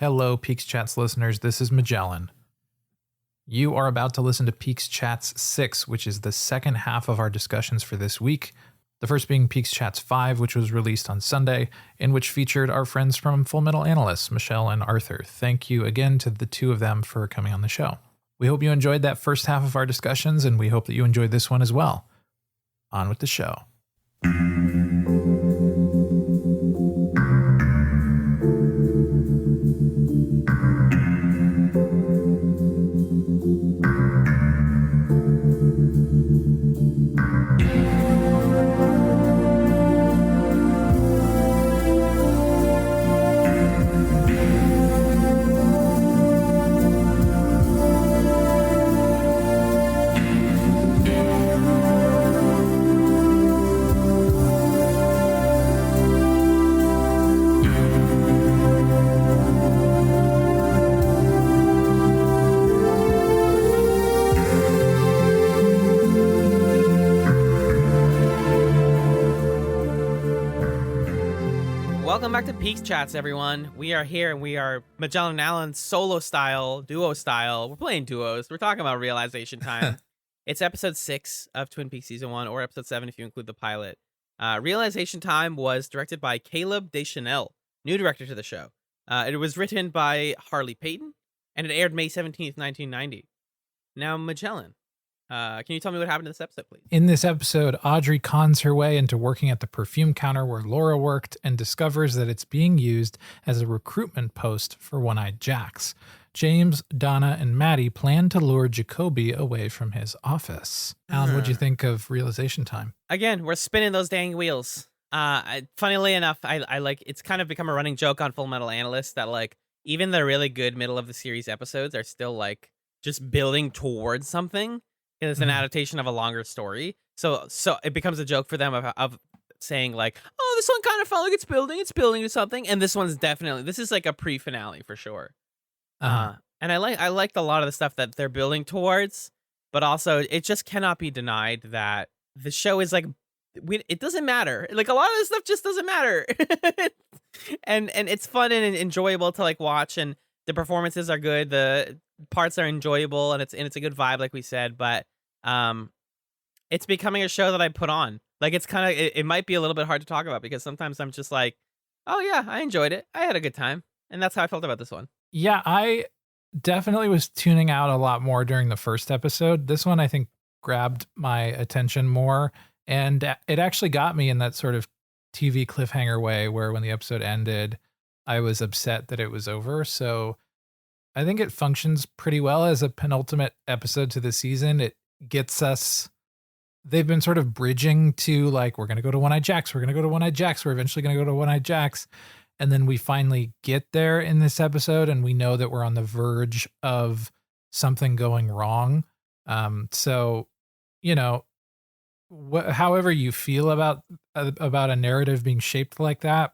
Hello, PeaksChatz listeners. This is Magellan. You are about to listen to PeaksChatz 6, which is the second half of our discussions for this week. The first being PeaksChatz 5, which was released on Sunday, and which featured our friends from Full Metal Analysts, Michelle and Arthur. Thank you again to the two of them for coming on the show. We hope you enjoyed that first half of our discussions, and we hope that you enjoyed this one as well. On with the show. Welcome back to PeaksChatz, everyone. We are here and we are Magellan and Alan solo style, duo style. We're playing duos. We're talking about realization time. It's episode 6 of Twin Peaks season 1, or episode 7 if you include the pilot. Realization Time was directed by Caleb Deschanel, new director to the show. It was written by Harley Payton, and it aired May 17th, 1990. Now, Magellan, can you tell me what happened in this episode, please? In this episode, Audrey cons her way into working at the perfume counter where Laura worked and discovers that it's being used as a recruitment post for One-Eyed Jacks. James, Donna, and Maddie plan to lure Jacoby away from his office. Alan, what'd you think of Realization Time? Again, we're spinning those dang wheels. Funnily enough, I like, it's kind of become a running joke on Full Metal Analysts that like even the really good middle of the series episodes are still like just building towards something. It's an adaptation of a longer story. So it becomes a joke for them of saying like, oh, this one kind of felt like it's building to something. And this is like a pre-finale for sure. And I liked a lot of the stuff that they're building towards, but also it just cannot be denied that the show is like, it doesn't matter. Like a lot of this stuff just doesn't matter. and it's fun and enjoyable to like watch, and the performances are good. The parts are enjoyable, and it's a good vibe, like we said, but it's becoming a show that I put on. Like it's kind of, it might be a little bit hard to talk about because sometimes I'm just like, oh yeah, I enjoyed it. I had a good time. And that's how I felt about this one. Yeah, I definitely was tuning out a lot more during the first episode. This one, I think, grabbed my attention more, and it actually got me in that sort of TV cliffhanger way where when the episode ended, I was upset that it was over. So I think it functions pretty well as a penultimate episode to the season. It gets us, they've been sort of bridging to like, we're going to go to One-Eyed Jacks. We're going to go to One-Eyed Jacks. We're eventually going to go to One-Eyed Jacks. And then we finally get there in this episode, and we know that we're on the verge of something going wrong. So, you know, however you feel about a narrative being shaped like that,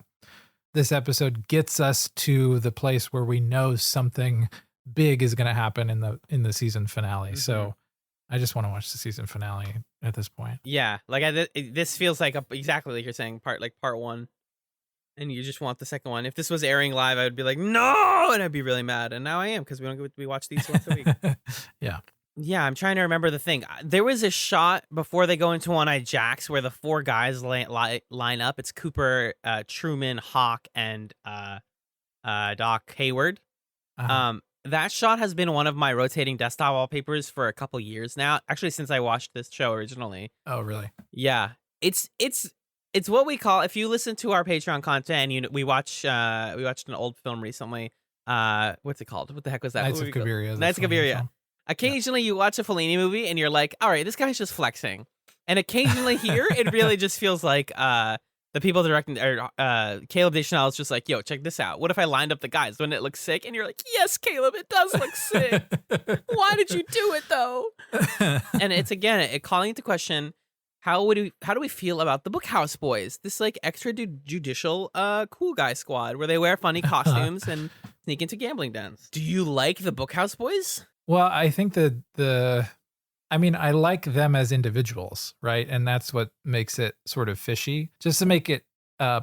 this episode gets us to the place where we know something big is going to happen in the season finale. Mm-hmm. So I just want to watch the season finale at this point. Yeah, like this feels like exactly like you're saying, part one, and you just want the second one. If this was airing live, I would be like, no, and I'd be really mad. And now I am, because we watch these once a week. Yeah, I'm trying to remember the thing. There was a shot before they go into One-Eyed Jacks where the four guys line up. It's Cooper, Truman, Hawk, and Doc Hayward. Uh-huh. That shot has been one of my rotating desktop wallpapers for a couple years now. Actually, since I watched this show originally. Oh, really? Yeah, it's what we call, if you listen to our Patreon content and we watched an old film recently. What's it called? What the heck was that? Knights of Cabiria. Knights of Cabiria. Occasionally you watch a Fellini movie and you're like, all right, this guy's just flexing. And occasionally here, it really just feels like the people directing, or Caleb Deschanel is just like, yo, check this out. What if I lined up the guys? Wouldn't it look sick? And you're like, yes, Caleb, it does look sick. Why did you do it, though? And it's, again, it calling into question, how do we feel about the Bookhouse Boys? This like extrajudicial cool guy squad where they wear funny costumes and sneak into gambling dens. Do you like the Bookhouse Boys? Well, I think I like them as individuals, right? And that's what makes it sort of fishy. Just to make it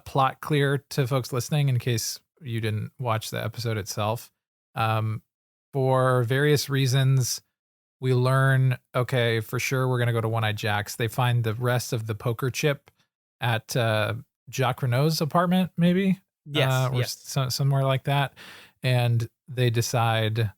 plot clear to folks listening, in case you didn't watch the episode itself. For various reasons, we learn, okay, for sure we're going to go to One-Eyed Jack's. They find the rest of the poker chip at Jacques Renault's apartment, maybe? Yes, or somewhere like that. And they decide,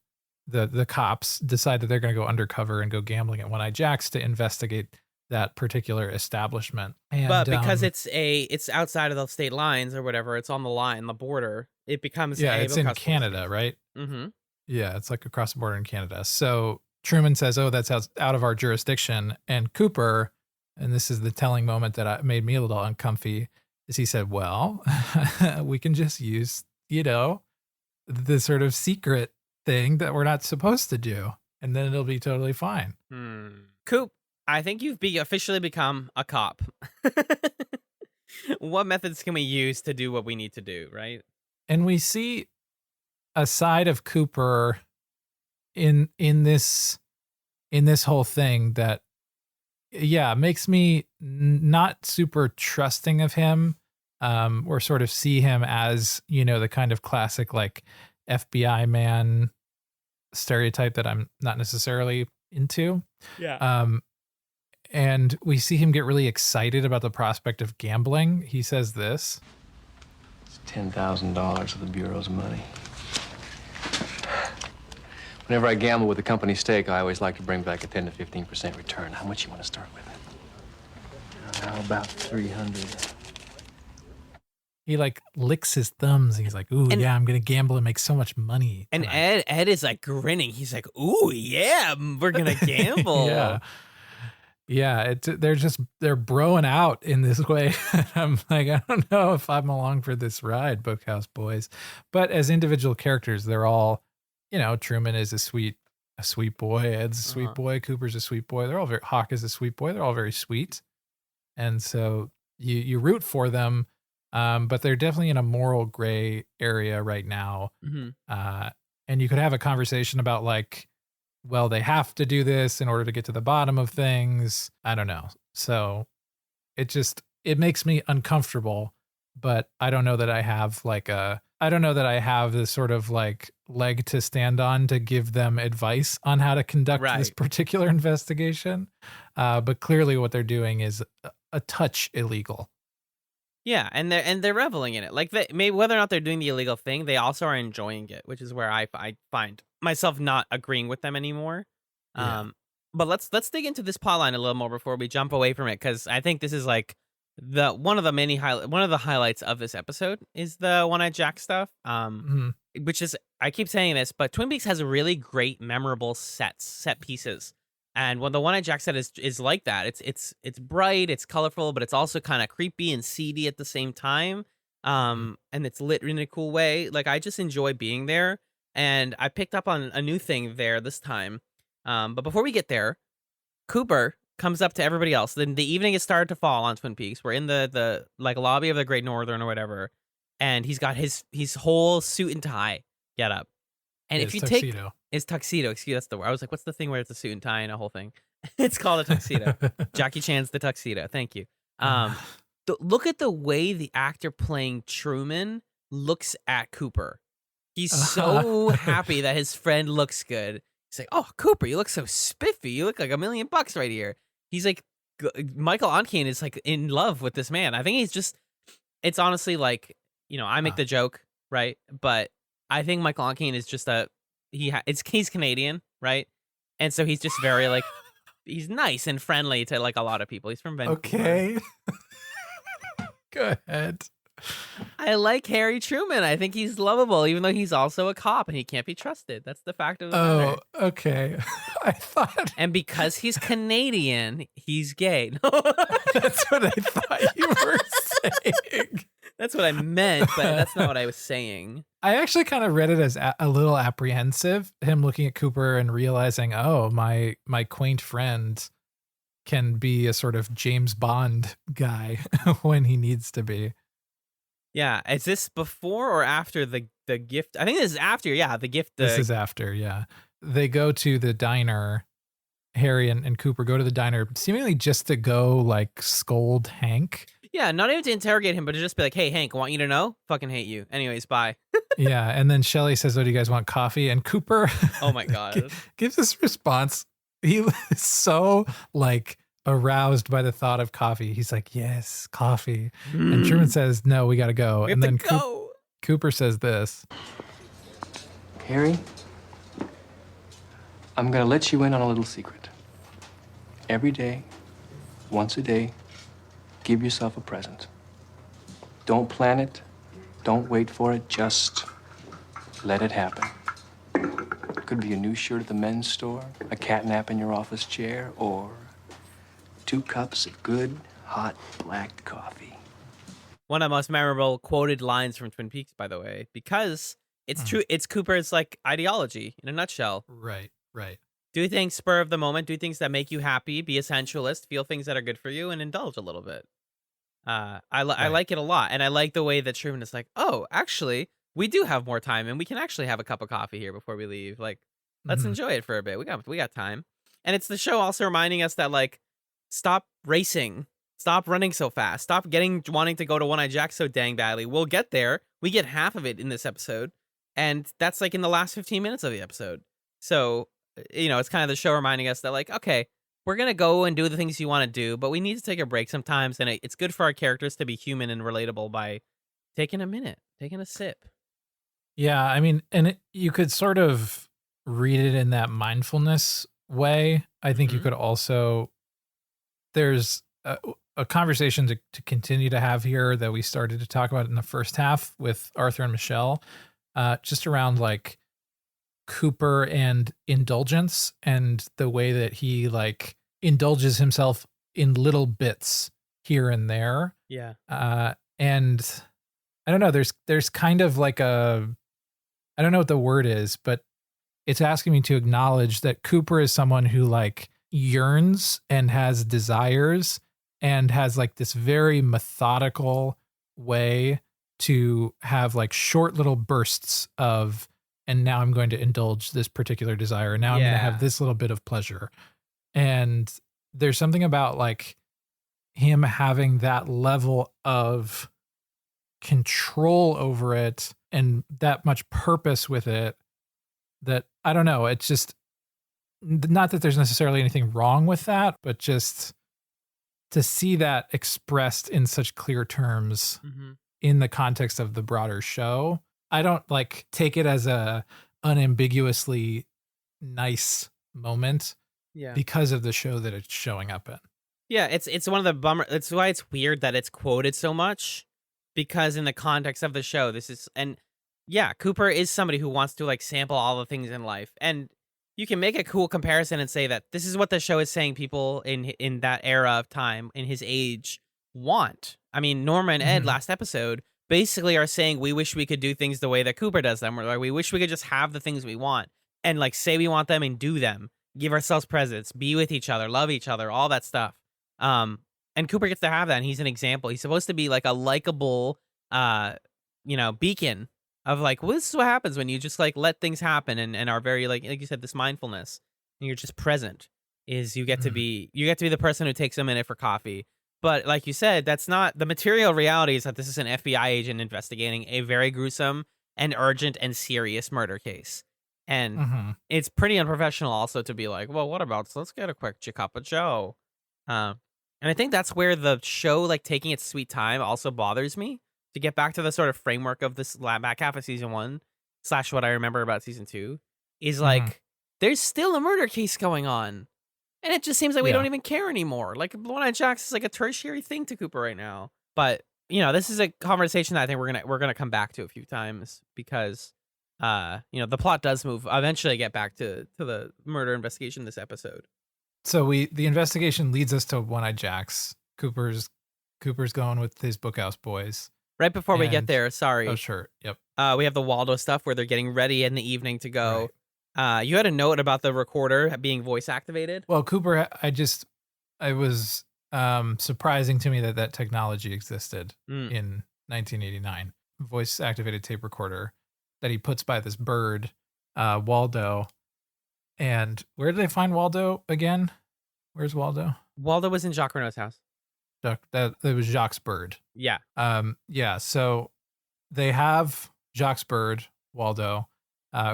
the cops decide that they're going to go undercover and go gambling at One-Eyed Jack's to investigate that particular establishment. And, but because it's outside of the state lines or whatever, it's on the line, the border, it becomes it's in Canada, right? Mm-hmm. Yeah, it's like across the border in Canada. So Truman says, oh, that's out of our jurisdiction. And Cooper, and this is the telling moment that made me a little uncomfy, is he said, well, we can just use, the sort of secret thing that we're not supposed to do. And then it'll be totally fine. Coop, I think you've officially become a cop. What methods can we use to do what we need to do, right? And we see a side of Cooper in this whole thing that makes me not super trusting of him, or sort of see him as the kind of classic like FBI man stereotype that I'm not necessarily into. And we see him get really excited about the prospect of gambling. He says this: it's $10,000 of the Bureau's money. Whenever I gamble with the company stake, I always like to bring back a 10 to 15% return. How much you want to start with? How about 300? He like licks his thumbs. He's like, ooh, I'm going to gamble and make so much money. And Ed is like grinning. He's like, ooh, yeah, we're going to gamble. Yeah, they're broing out in this way. I'm like, I don't know if I'm along for this ride, Bookhouse Boys. But as individual characters, they're all, Truman is a sweet boy. Ed's a sweet boy. Cooper's a sweet boy. They're all Hawk is a sweet boy. They're all very sweet. And so you root for them, but they're definitely in a moral gray area right now. Mm-hmm. And you could have a conversation about like, well, they have to do this in order to get to the bottom of things. I don't know. So it makes me uncomfortable, but I don't know that I have this sort of like leg to stand on to give them advice on how to conduct this particular investigation. But clearly what they're doing is a touch illegal. Yeah, and they're reveling in it. Like maybe whether or not they're doing the illegal thing, they also are enjoying it, which is where I find myself not agreeing with them anymore. But let's dig into this plotline a little more before we jump away from it, because I think this is like one of the highlights of this episode is the One-Eyed Jack stuff. Which is, I keep saying this, but Twin Peaks has really great, memorable set pieces. And when the One-Eyed Jack set is like that, it's bright, it's colorful, but it's also kind of creepy and seedy at the same time. And it's lit in a cool way. Like, I just enjoy being there. And I picked up on a new thing there this time. But before we get there, Cooper comes up to everybody else. Then the evening has started to fall on Twin Peaks. We're in the like lobby of the Great Northern or whatever. And he's got his whole suit and tie get up. And if you take his tuxedo, that's the word. I was like, what's the thing where it's a suit and tie and a whole thing? It's called a tuxedo. Jackie Chan's The Tuxedo. Thank you. Look at the way the actor playing Truman looks at Cooper. He's so happy that his friend looks good. He's like, oh, Cooper, you look so spiffy. You look like $1 million right here. He's like, Michael Onkane is like in love with this man. I think it's honestly like, I make the joke, right? But I think Michael Onkane is just he's Canadian, right? And so he's just very like, he's nice and friendly to like a lot of people. He's from Vancouver. Okay. Go ahead. I like Harry Truman. I think he's lovable, even though he's also a cop and he can't be trusted. That's the fact of the matter. Oh, okay. I thought. And because he's Canadian, he's gay. That's what I thought you were saying. That's what I meant, but that's not what I was saying. I actually kind of read it as a little apprehensive, him looking at Cooper and realizing, oh, my quaint friend can be a sort of James Bond guy when he needs to be. Yeah. Is this before or after the gift? I think this is after. Yeah, the gift. This is after. Yeah. They go to the diner. Harry and Cooper go to the diner seemingly just to go like scold Hank. Yeah, not even to interrogate him, but to just be like, hey, Hank, want you to know? Fucking hate you. Anyways, bye. Yeah, and then Shelley says, "Oh, do you guys want coffee?" And Cooper, Oh my God. gives this response. He is so like aroused by the thought of coffee. He's like, "Yes, coffee." And Truman says, "No, we got to go." We have And to then go. Cooper says this. Harry, I'm gonna let you in on a little secret. Every day, once a day, give yourself a present. Don't plan it. Don't wait for it. Just let it happen. It could be a new shirt at the men's store, a cat nap in your office chair, or 2 cups of good, hot, black coffee. One of the most memorable quoted lines from Twin Peaks, by the way, because it's true. It's Cooper's like ideology in a nutshell. Right, right. Do things spur of the moment. Do things that make you happy. Be a sensualist. Feel things that are good for you, and indulge a little bit. I like it a lot, and I like the way that Truman is like, oh, actually, we do have more time, and we can actually have a cup of coffee here before we leave. Like, let's enjoy it for a bit. We got time, and it's the show also reminding us that like, stop racing, stop running so fast, stop wanting to go to One Eye Jack so dang badly. We'll get there. We get half of it in this episode, and that's like in the last 15 minutes of the episode. So, it's kind of the show reminding us that like, okay, we're going to go and do the things you want to do, but we need to take a break sometimes. And it's good for our characters to be human and relatable by taking a minute, taking a sip. Yeah, I mean, and you could sort of read it in that mindfulness way. I think you could also, there's a conversation to continue to have here that we started to talk about in the first half with Arthur and Michelle, just around like Cooper and indulgence and the way that he like indulges himself in little bits here and there. Yeah. And I don't know, there's kind of like I don't know what the word is, but it's asking me to acknowledge that Cooper is someone who like yearns and has desires and has like this very methodical way to have like short little bursts of, and now I'm going to indulge this particular desire. And now I'm going to have this little bit of pleasure. And there's something about like him having that level of control over it and that much purpose with it that I don't know. It's just not that there's necessarily anything wrong with that, but just to see that expressed in such clear terms in the context of the broader show. I don't like take it as a unambiguously nice moment because of the show that it's showing up in. Yeah, it's one of the bummer. That's why it's weird that it's quoted so much, because in the context of the show, this is, and yeah, Cooper is somebody who wants to like sample all the things in life, and you can make a cool comparison and say that this is what the show is saying people in that era of time, in his age, want. I mean, Norma and Ed last episode basically are saying we wish we could do things the way that Cooper does them. We're like, we wish we could just have the things we want and like say we want them and do them, give ourselves presents, be with each other, love each other, all that stuff. And Cooper gets to have that, and he's an example. He's supposed to be like a likable, beacon of like, well, this is what happens when you just like let things happen and are very like you said, this mindfulness, and you're just present. Is you get to be the person who takes a minute for coffee. But like you said, that's not the material reality. Is that this is an FBI agent investigating a very gruesome and urgent and serious murder case. And it's pretty unprofessional also to be like, well, what about, so let's get a quick cup of Joe. And I think that's where the show, like taking its sweet time, also bothers me. To get back to the sort of framework of this back half of season 1 / what I remember about season 2 is like, there's still a murder case going on. And it just seems like we don't even care anymore. Like, One Eye Jacks is like a tertiary thing to Cooper right now. But, this is a conversation that I think we're gonna come back to a few times because, the plot does move. Eventually get back to the murder investigation this episode. So the investigation leads us to One Eye Jacks. Cooper's going with his Bookhouse boys. Right before we get there, sorry. Oh, sure. Yep. We have the Waldo stuff where they're getting ready in the evening to go. Right. You had a note about the recorder being voice activated. Well, Cooper, it was surprising to me that technology existed in 1989. Voice activated tape recorder that he puts by this bird, Waldo. And where did they find Waldo again? Where's Waldo? Waldo was in Jacques Renault's house. That it was Jacques' bird. Yeah. Yeah. So they have Jacques' bird, Waldo,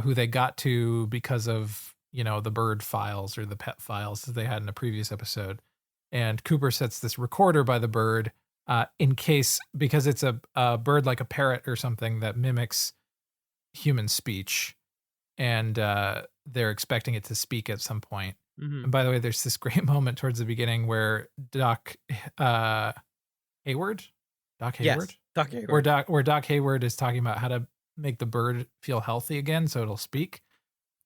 who they got to because of, the bird files or the pet files that they had in a previous episode. And Cooper sets this recorder by the bird in case, because it's a bird like a parrot or something that mimics human speech. And they're expecting it to speak at some point. Mm-hmm. And by the way, there's this great moment towards the beginning where Doc Hayward? Doc Hayward? Yes, Doc Hayward. Where Doc Hayward is talking about how to make the bird feel healthy again so it'll speak.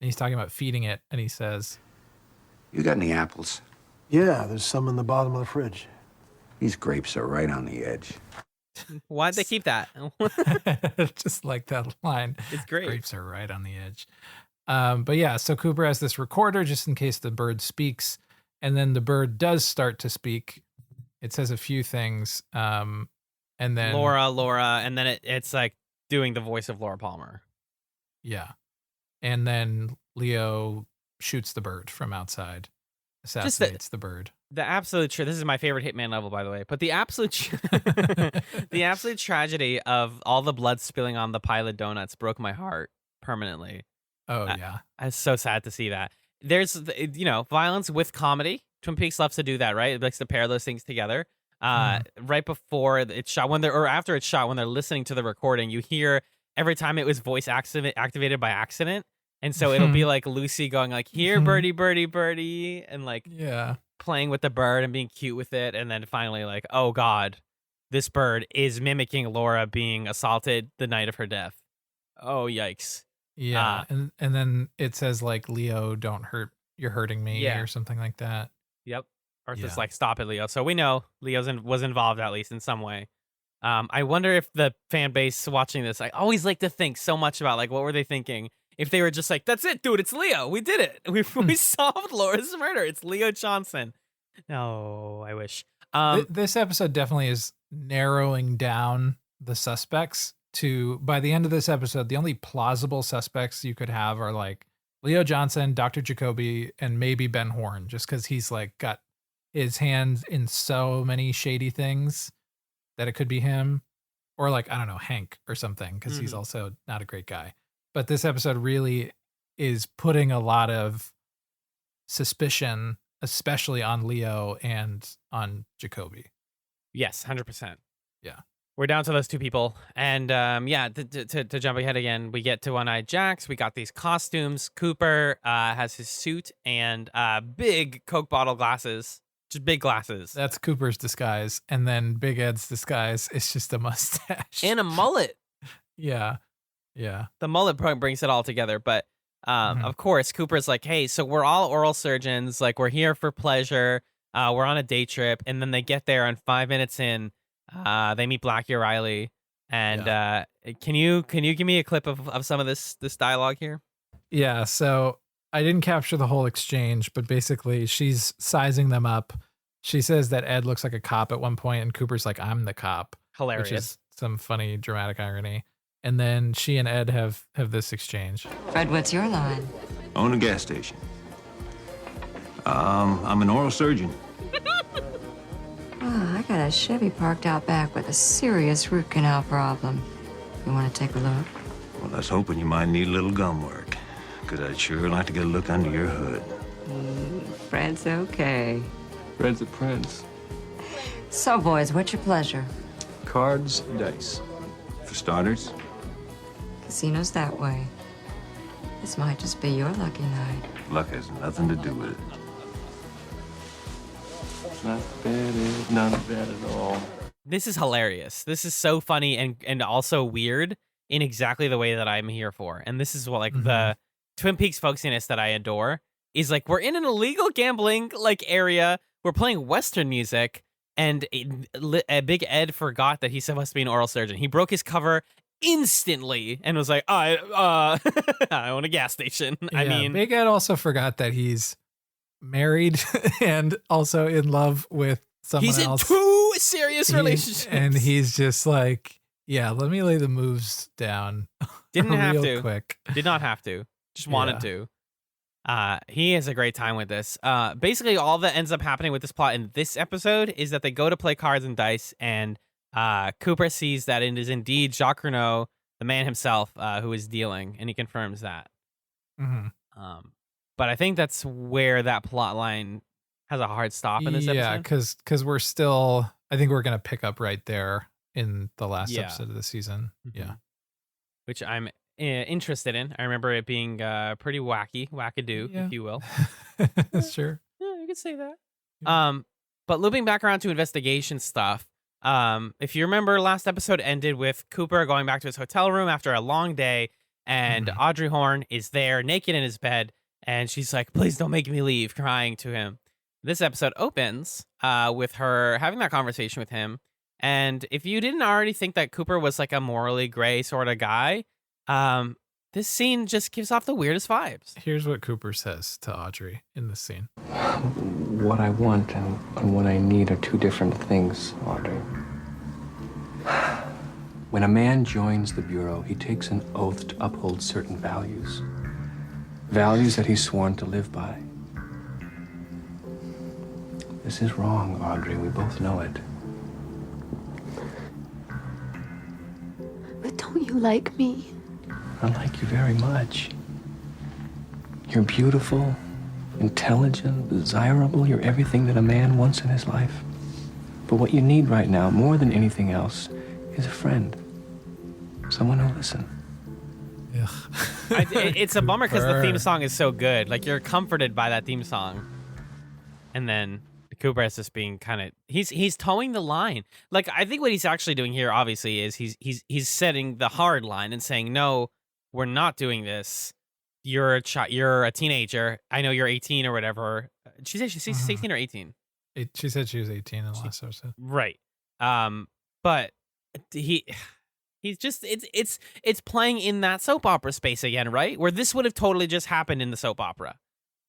And he's talking about feeding it, and he says, You got any apples? Yeah, there's some in the bottom of the fridge. These grapes are right on the edge. Why'd they keep that? just like that line. It's great. Grapes are right on the edge. But yeah, so Cooper has this recorder just in case the bird speaks. And then the bird does start to speak. It says a few things. And then Laura, and then it's like doing the voice of Laura Palmer. Yeah. And then Leo shoots the bird from outside, assassinates the bird. The absolute this is my favorite Hitman level, by the way. But the absolute the absolute tragedy of all the blood spilling on the pile of donuts broke my heart permanently. Oh yeah, I was so sad to see that. There's violence with comedy. Twin Peaks loves to do that, right? It likes to pair those things together. Right before it's shot, after it's shot, when they're listening to the recording, you hear every time it was voice activated by accident. And so it'll be like Lucy going like, here, birdie, birdie, birdie, and like playing with the bird and being cute with it. And then finally like, oh God, this bird is mimicking Laura being assaulted the night of her death. Oh, yikes. Yeah. And then it says like, Leo, don't hurt, you're hurting me or something like that. Yep. Arthur's like, stop it, Leo. So we know Leo's was involved at least in some way. I wonder if the fan base watching this, I always like to think so much about like, what were they thinking? If they were just like, that's it, dude, it's Leo. We did it. We solved Laura's murder. It's Leo Johnson. No, I wish. This episode definitely is narrowing down the suspects to, by the end of this episode, the only plausible suspects you could have are like Leo Johnson, Dr. Jacoby, and maybe Ben Horn, just because he's like got his hands in so many shady things that it could be him. Or like, I don't know, Hank or something, because he's also not a great guy. But this episode really is putting a lot of suspicion, especially on Leo and on Jacoby. Yes, 100%. Yeah. We're down to those two people. And to jump ahead again, we get to One-Eyed Jacks. We got these costumes. Cooper has his suit and big Coke bottle glasses. Just big glasses. That's Cooper's disguise. And then Big Ed's disguise is just a mustache. And a mullet. Yeah. Yeah. The mullet brings it all together. But of course, Cooper's like, hey, so we're all oral surgeons. Like, we're here for pleasure. We're on a day trip. And then they get there, and 5 minutes in, they meet Blackie Riley. And can you give me a clip of some of this dialogue here? Yeah. So I didn't capture the whole exchange, but basically she's sizing them up. She says that Ed looks like a cop at one point, and Cooper's like, I'm the cop. Hilarious. Which is some funny dramatic irony. And then she and Ed have this exchange. Fred, what's your line? Own a gas station. I'm an oral surgeon. Oh, I got a Chevy parked out back with a serious root canal problem. You want to take a look? Well, I was hoping you might need a little gum work, because I'd sure like to get a look under your hood. Fred's okay. Fred's a prince. So, boys, what's your pleasure? Cards, dice. For starters, Casino's that way. This might just be your lucky night. luck has nothing to do with it. Not bad, Ed. Not bad at all. This is hilarious. This is so funny and also weird in exactly the way that I'm here for. And this is what like the Twin Peaks folksiness that I adore is like, we're in an illegal gambling like area. We're playing Western music, and Big Ed forgot that he's supposed to be an oral surgeon. He broke his cover instantly and was like, I own a gas station. Yeah, I mean, Big Ed also forgot that he's married and also in love with someone else. He's in two serious relationships. And he's just like, yeah, let me lay the moves down. Didn't have real to. Quick. Did not have to. Just wanted to. He has a great time with this. Basically, all that ends up happening with this plot in this episode is that they go to play cards and dice, and Cooper sees that it is indeed Jacques Renault, the man himself, who is dealing, and he confirms that. Mhm. But I think that's where that plot line has a hard stop in this Yeah, episode. because we're still. I think we're gonna pick up right there in the last Yeah. episode of the season. Mhm. Yeah. Which I'm interested in. I remember it being pretty wackadoo, Yeah. if you will. Sure. Yeah, you could say that. Yeah. But looping back around to investigation stuff. If you remember, last episode ended with Cooper going back to his hotel room after a long day, and Mhm. Audrey Horne is there naked in his bed, and she's like, "Please don't make me leave," crying to him. This episode opens with her having that conversation with him. And if you didn't already think that Cooper was like a morally gray sort of guy, this scene just gives off the weirdest vibes. Here's what Cooper says to Audrey in this scene. What I want and what I need are two different things, Audrey. When a man joins the Bureau, he takes an oath to uphold certain values. Values that he's sworn to live by. This is wrong, Audrey. We both know it. But don't you like me? I like you very much. You're beautiful, intelligent, desirable. You're everything that a man wants in his life. But what you need right now, more than anything else, is a friend. Someone who'll listen. It's a bummer because the theme Cooper. song is so good. Like, you're comforted by that theme song. And then Cooper is just being kind of he's towing the line. Like, I think what he's actually doing here, obviously, is he's setting the hard line and saying, no, we're not doing this. You're a teenager. I know you're 18 or whatever. She said she's 16 or 18. She said she was 18 in the last episode. Right. But he's just it's playing in that soap opera space again, right? Where this would have totally just happened in the soap opera.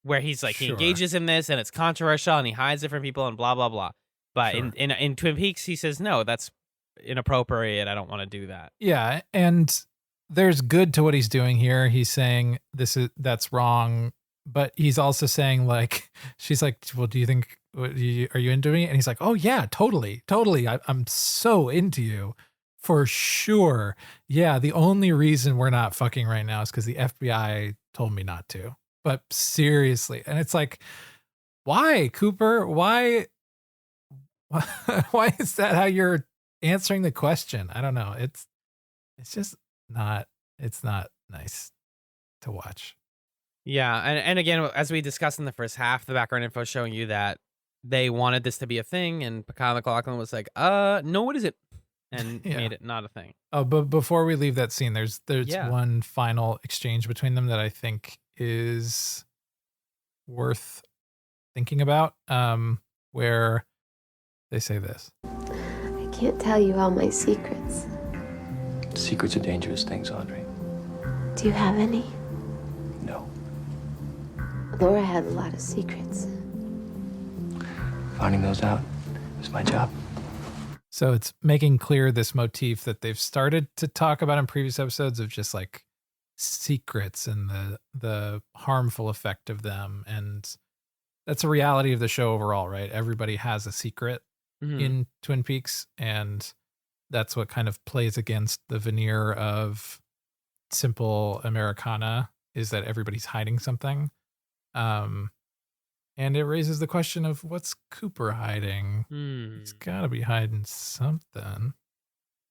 Where he's like, he Sure. engages in this and it's controversial and he hides it from people and blah, blah, blah. But Sure. in Twin Peaks, he says, no, that's inappropriate. I don't want to do that. Yeah, and there's good to what he's doing here. He's saying that's wrong, but he's also saying, like, she's like, well, do you think are you into me? And he's like, oh yeah, totally. I'm so into you for sure. Yeah, the only reason we're not fucking right now is because the FBI told me not to. But seriously, and it's like, why, Cooper? Why is that how you're answering the question? I don't know. It's just not. It's not nice to watch. Yeah. And again, as we discussed in the first half, the background info showing you that they wanted this to be a thing. And Kyle MacLachlan was like, no, what is it? And Yeah. made it not a thing. Oh, but before we leave that scene, there's Yeah. one final exchange between them that I think is worth thinking about, where they say this. I can't tell you all my secrets. Secrets are dangerous things, Audrey. Do you have any? No. Laura had a lot of secrets. Finding those out is my job. So it's making clear this motif that they've started to talk about in previous episodes of just like secrets and the harmful effect of them. And that's a reality of the show overall, right? Everybody has a secret Mhm. in Twin Peaks, and that's what kind of plays against the veneer of simple Americana, is that everybody's hiding something. And it raises the question of, what's Cooper hiding? He's got to be hiding something.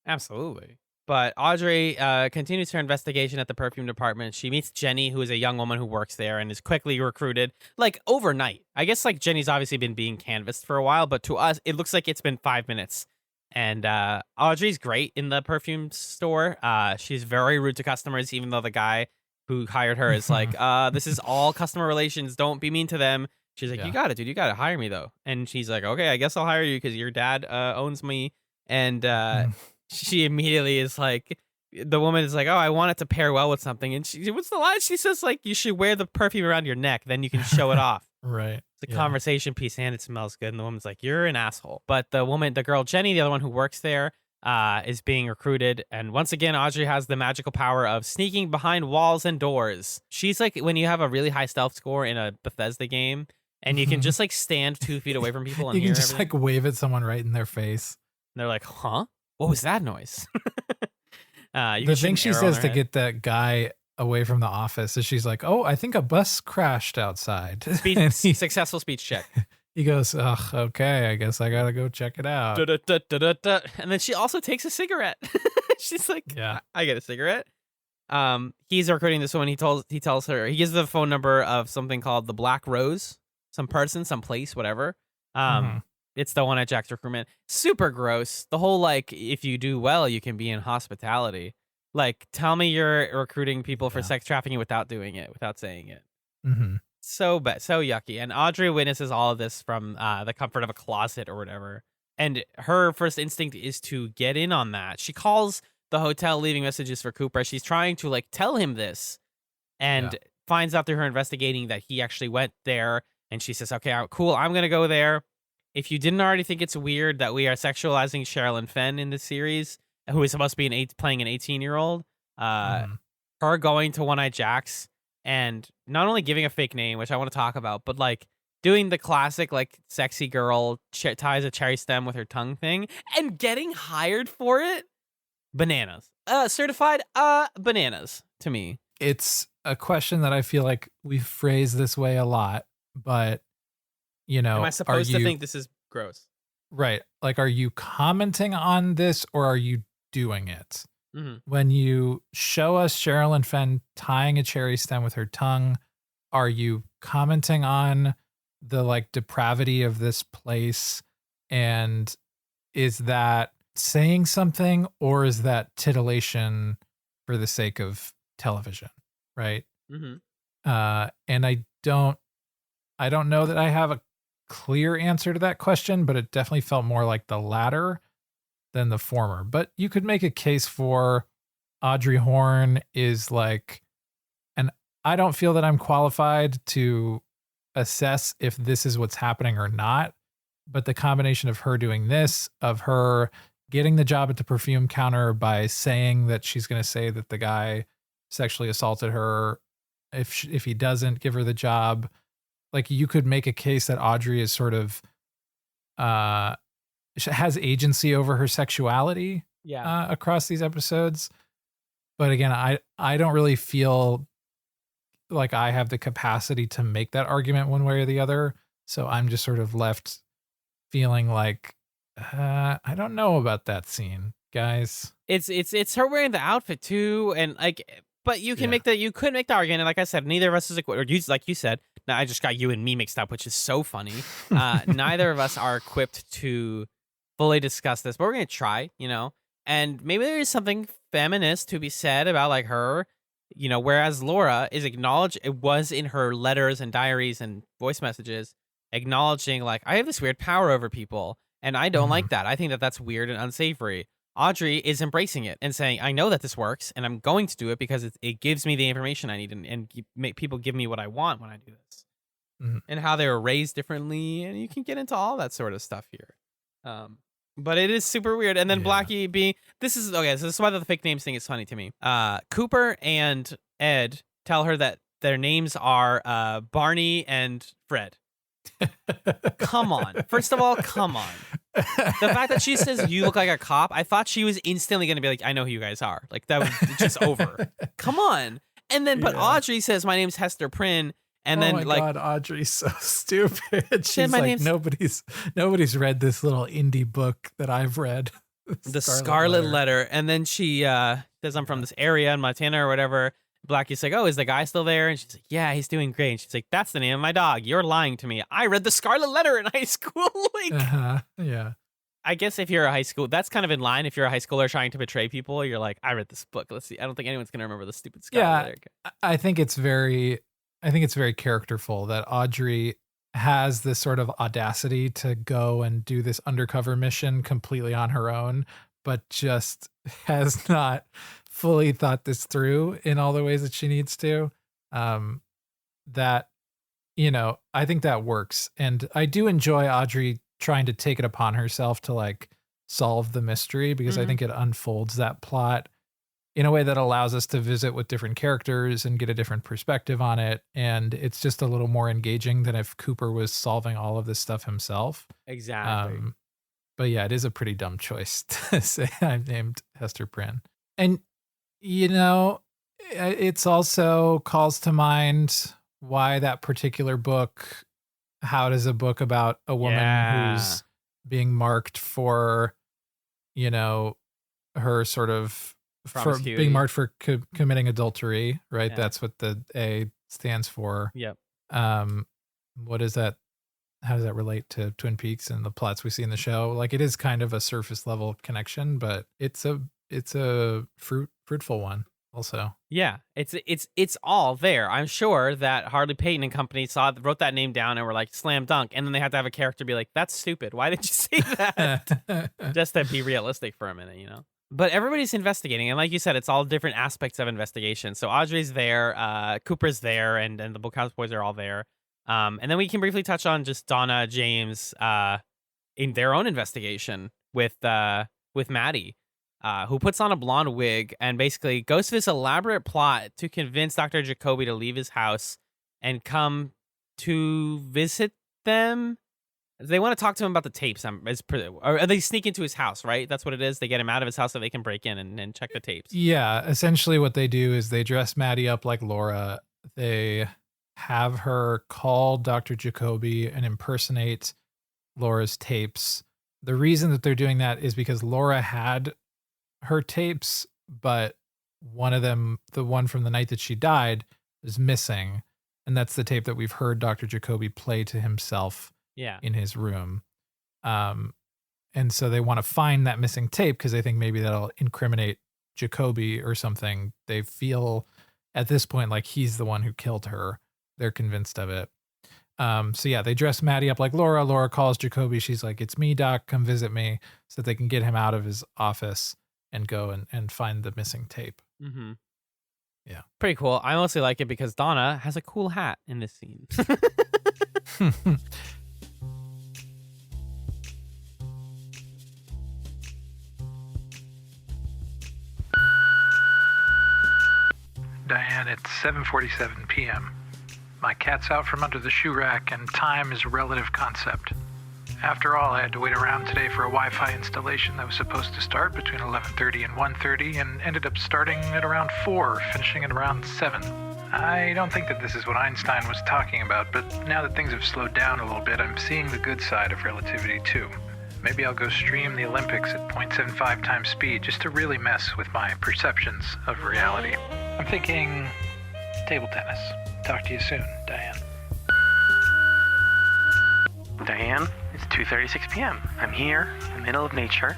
Absolutely. But Audrey continues her investigation at the perfume department. She meets Jenny, who is a young woman who works there and is quickly recruited, like, overnight. I guess, like, Jenny's obviously been being canvassed for a while, but to us, it looks like it's been 5 minutes. And Audrey's great in the perfume store. She's very rude to customers, even though the guy who hired her is like, this is all customer relations. Don't be mean to them. She's like, Yeah. you got it, dude. You got to hire me, though. And she's like, okay, I guess I'll hire you because your dad owns me. And she immediately is like, the woman is like, oh, I want it to pair well with something. And what's the line? She says, like, you should wear the perfume around your neck. Then you can show it off. Right. It's a Yeah. conversation piece and it smells good. And the woman's like, you're an asshole. But the girl, Jenny, the other one who works there, is being recruited. And once again, Audrey has the magical power of sneaking behind walls and doors. She's like when you have a really high stealth score in a Bethesda game and you can just like stand 2 feet away from people and you hear can just everything. like wave at someone right in their face. And they're like, huh? What was that noise? The thing she says to get that guy away from the office is she's like, oh, I think a bus crashed outside. Successful speech check. He goes, ugh, okay, I guess I gotta go check it out. And then she also takes a cigarette. She's like, yeah, I get a cigarette. He's recruiting this woman. He tells her, he gives the phone number of something called the Black Rose, some person, some place, whatever. It's the one at Jack's recruitment. Super gross. The whole, like, if you do well, you can be in hospitality. Like, tell me you're recruiting people for sex trafficking without doing it, without saying it. So bad, so yucky. And Audrey witnesses all of this from the comfort of a closet or whatever. And her first instinct is to get in on that. She calls the hotel leaving messages for Cooper. She's trying to, like, tell him this and finds out through her investigating that he actually went there. And she says, okay, cool, I'm going to go there. If you didn't already think it's weird that we are sexualizing Sherilyn Fenn in this series, who is supposed to be playing an 18-year-old, her going to One-Eyed Jack's and not only giving a fake name, which I want to talk about, but like doing the classic like sexy girl ties a cherry stem with her tongue thing and getting hired for it. Bananas. Certified bananas to me. It's a question that I feel like we phrase this way a lot, but you know, am I supposed to think this is gross? Right. Like, are you commenting on this or are you doing it? When you show us Sherilyn Fenn tying a cherry stem with her tongue, are you commenting on the like depravity of this place? And is that saying something or is that titillation for the sake of television? Right. And I don't know that I have a clear answer to that question, but it definitely felt more like the latter than the former. But you could make a case for Audrey Horne is like, and I don't feel that I'm qualified to assess if this is what's happening or not, but the combination of her doing this, of her getting the job at the perfume counter by saying that she's going to say that the guy sexually assaulted her if he doesn't give her the job. Like, you could make a case that Audrey is sort of has agency over her sexuality across these episodes. But again, I don't really feel like I have the capacity to make that argument one way or the other. So I'm just sort of left feeling like, I don't know about that scene, guys. It's her wearing the outfit too. And like, but you can you could make the argument. And like I said, neither of us is equipped, or like you said, now I just got you and me mixed up, which is so funny. Neither of us are equipped to fully discuss this, but we're going to try, you know, and maybe there is something feminist to be said about like her, you know, whereas Laura is acknowledged, it was in her letters and diaries and voice messages, acknowledging like, I have this weird power over people and I don't like that. I think that that's weird and unsavory. Audrey is embracing it and saying, I know that this works and I'm going to do it because it gives me the information I need and make people give me what I want when I do this. And how they were raised differently. And you can get into all that sort of stuff here. But it is super weird. And then Blackie being, this is why the fake names thing is funny to me. Cooper and Ed tell her that their names are Barney and Fred. Come on. First of all, come on. The fact that she says you look like a cop, I thought she was instantly going to be like, I know who you guys are. Like, that was just over. Come on. And then, but Audrey says, my name's Hester Prynne. And then, like, God, Audrey's so stupid. She's my like, nobody's read this little indie book that I've read. The Scarlet Letter. And then she says, I'm from this area in Montana or whatever. Blackie's like, oh, is the guy still there? And she's like, yeah, he's doing great. And she's like, that's the name of my dog. You're lying to me. I read the Scarlet Letter in high school. Like, yeah. I guess if you're a high school, that's kind of in line. If you're a high schooler trying to betray people, you're like, I read this book. Let's see. I don't think anyone's going to remember the stupid Scarlet Letter. I think it's very characterful that Audrey has this sort of audacity to go and do this undercover mission completely on her own, but just has not fully thought this through in all the ways that she needs to. That, you know, I think that works. And I do enjoy Audrey trying to take it upon herself to like solve the mystery, because I Mhm. think it unfolds that plot in a way that allows us to visit with different characters and get a different perspective on it. And it's just a little more engaging than if Cooper was solving all of this stuff himself. Exactly. But yeah, it is a pretty dumb choice to say I've named Hester Prynne. And, you know, it's also calls to mind why that particular book, how does a book about a woman Yeah. who's being marked for, you know, her sort of for Promiscuity. being marked for committing adultery, right? Yeah. That's what the A stands for. Yep. What is that? How does that relate to Twin Peaks and the plots we see in the show? Like, it is kind of a surface level connection, but it's a fruitful one also. Yeah, it's all there. I'm sure that Harley Payton and company wrote that name down and were like slam dunk, and then they had to have a character be like, "That's stupid. Why did you say that?" Just to be realistic for a minute, you know. But everybody's investigating, and like you said, it's all different aspects of investigation. So Audrey's there, Cooper's there, and the Bookhouse Boys are all there. And then we can briefly touch on just Donna, James, in their own investigation with Maddie. Who puts on a blonde wig and basically goes through this elaborate plot to convince Dr. Jacoby to leave his house and come to visit them. They want to talk to him about the tapes. Or they sneak into his house, right? That's what it is. They get him out of his house so they can break in and check the tapes. Yeah, essentially what they do is they dress Maddie up like Laura. They have her call Dr. Jacoby and impersonate Laura's tapes. The reason that they're doing that is because Laura had her tapes, but one of them, the one from the night that she died, is missing. And that's the tape that we've heard Dr. Jacoby play to himself in his room. And so they want to find that missing tape because they think maybe that'll incriminate Jacoby or something. They feel at this point like he's the one who killed her. They're convinced of it. So yeah, they dress Maddie up like Laura. Laura calls Jacoby. She's like, "It's me, Doc. Come visit me," so that they can get him out of his office and go and find the missing tape. Mm-hmm. Yeah. Pretty cool. I mostly like it because Donna has a cool hat in this scene. Diane, it's 7:47 p.m. My cat's out from under the shoe rack, and time is a relative concept. After all, I had to wait around today for a Wi-Fi installation that was supposed to start between 11:30 and 1:30 and ended up starting at around 4, finishing at around 7. I don't think that this is what Einstein was talking about, but now that things have slowed down a little bit, I'm seeing the good side of relativity too. Maybe I'll go stream the Olympics at 0.75 times speed just to really mess with my perceptions of reality. I'm thinking table tennis. Talk to you soon, Diane. Diane, it's 2:36 p.m. I'm here in the middle of nature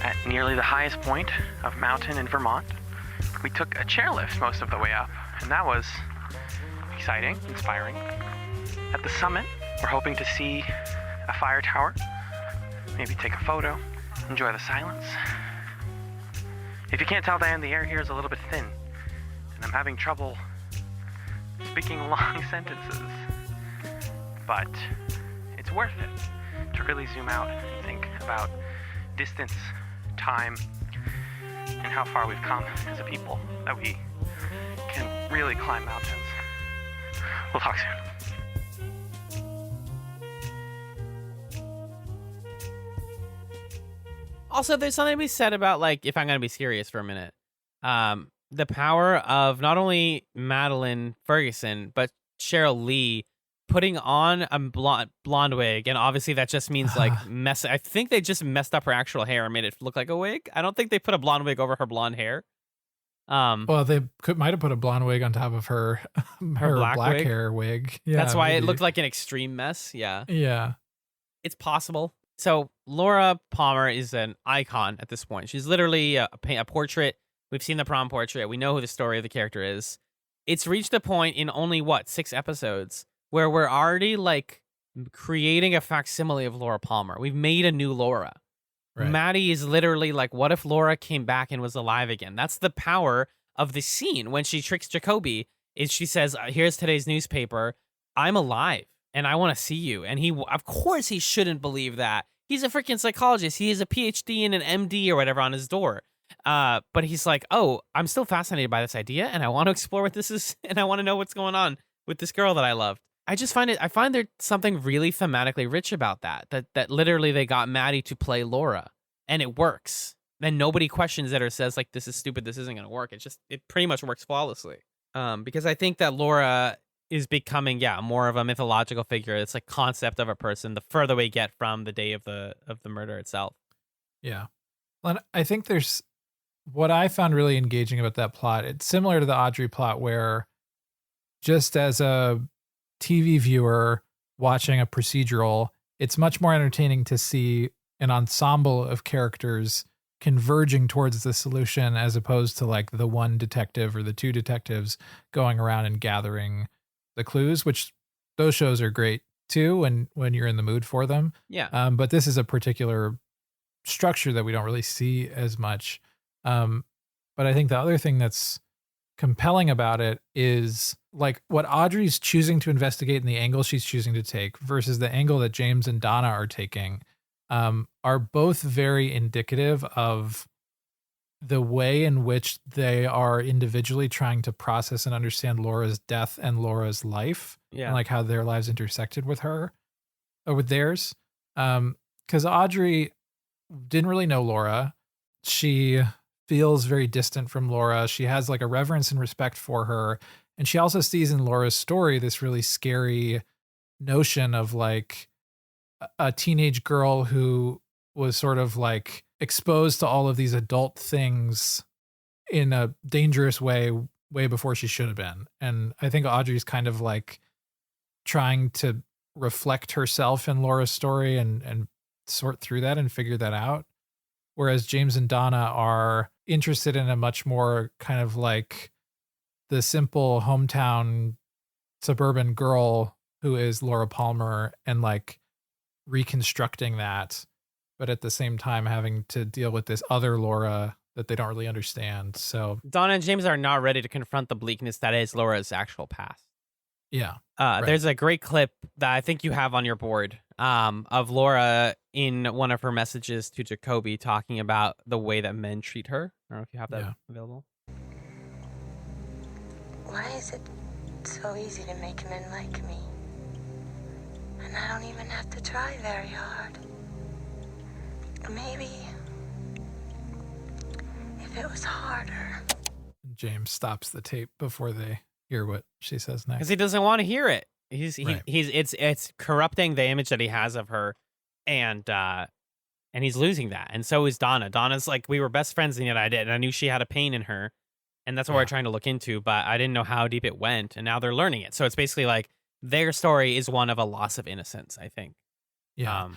at nearly the highest point of mountain in Vermont. We took a chairlift most of the way up, and that was exciting, inspiring. At the summit, we're hoping to see a fire tower, maybe take a photo, enjoy the silence. If you can't tell, Diane, the air here is a little bit thin, and I'm having trouble speaking long sentences. But it's worth it to really zoom out and think about distance, time, and how far we've come as a people, that we can really climb mountains. We'll talk soon. Also, there's something to be said about, like, if I'm going to be serious for a minute, the power of not only Madeline Ferguson, but Cheryl Lee putting on a blonde wig. And obviously that just means, like, I think they just messed up her actual hair and made it look like a wig. I don't think they put a blonde wig over her blonde hair. Well, they might have put a blonde wig on top of her black wig? hair wig. Yeah, that's why maybe. it looked like an extreme mess. Yeah. Yeah. It's possible. So Laura Palmer is an icon at this point. She's literally a portrait. We've seen the prom portrait. We know who the story of the character is. It's reached a point in only, 6 episodes where we're already, like, creating a facsimile of Laura Palmer. We've made a new Laura. Right. Maddie is literally like, what if Laura came back and was alive again? That's the power of the scene when she tricks Jacoby. Is she says, here's today's newspaper. I'm alive and I want to see you. And of course he shouldn't believe that. He's a freaking psychologist. He has a PhD and an MD or whatever on his door. But he's like, oh, I'm still fascinated by this idea, and I want to explore what this is, and I want to know what's going on with this girl that I loved. I find there's something really thematically rich about that literally they got Maddie to play Laura, and it works. And nobody questions it or says, like, this is stupid, this isn't going to work. It pretty much works flawlessly. Because I think that Laura is becoming, more of a mythological figure. It's like concept of a person the further we get from the day of the murder itself. Yeah. And I think there's what I found really engaging about that plot. It's similar to the Audrey plot, where just as a TV viewer watching a procedural, it's much more entertaining to see an ensemble of characters converging towards the solution, as opposed to like the one detective or the two detectives going around and gathering the clues, which those shows are great too when you're in the mood for them. Yeah. But this is a particular structure that we don't really see as much. But I think the other thing that's compelling about it is like what Audrey's choosing to investigate and the angle she's choosing to take versus the angle that James and Donna are taking, are both very indicative of the way in which they are individually trying to process and understand Laura's death and Laura's life, and like how their lives intersected with her or with theirs. Because Audrey didn't really know Laura. She feels very distant from Laura. She has like a reverence and respect for her. And she also sees in Laura's story this really scary notion of like a teenage girl who was sort of like exposed to all of these adult things in a dangerous way before she should have been. And I think Audrey's kind of like trying to reflect herself in Laura's story and sort through that and figure that out. Whereas James and Donna are interested in a much more kind of like the simple hometown suburban girl who is Laura Palmer, and like reconstructing that, but at the same time having to deal with this other Laura that they don't really understand. So Donna and James are not ready to confront the bleakness that is Laura's actual past. Yeah. There's a great clip that I think you have on your board of Laura in one of her messages to Jacoby talking about the way that men treat her. I don't know if you have that available. Why is it so easy to make men like me? And I don't even have to try very hard. Maybe if it was harder. James stops the tape before they hear what she says next. Because he doesn't want to hear it. It's corrupting the image that he has of her, and he's losing that. And so is Donna. Donna's like, we were best friends, and yet I knew she had a pain in her, and that's what we're trying to look into, but I didn't know how deep it went, and now they're learning it. So it's basically like their story is one of a loss of innocence, I think. Yeah.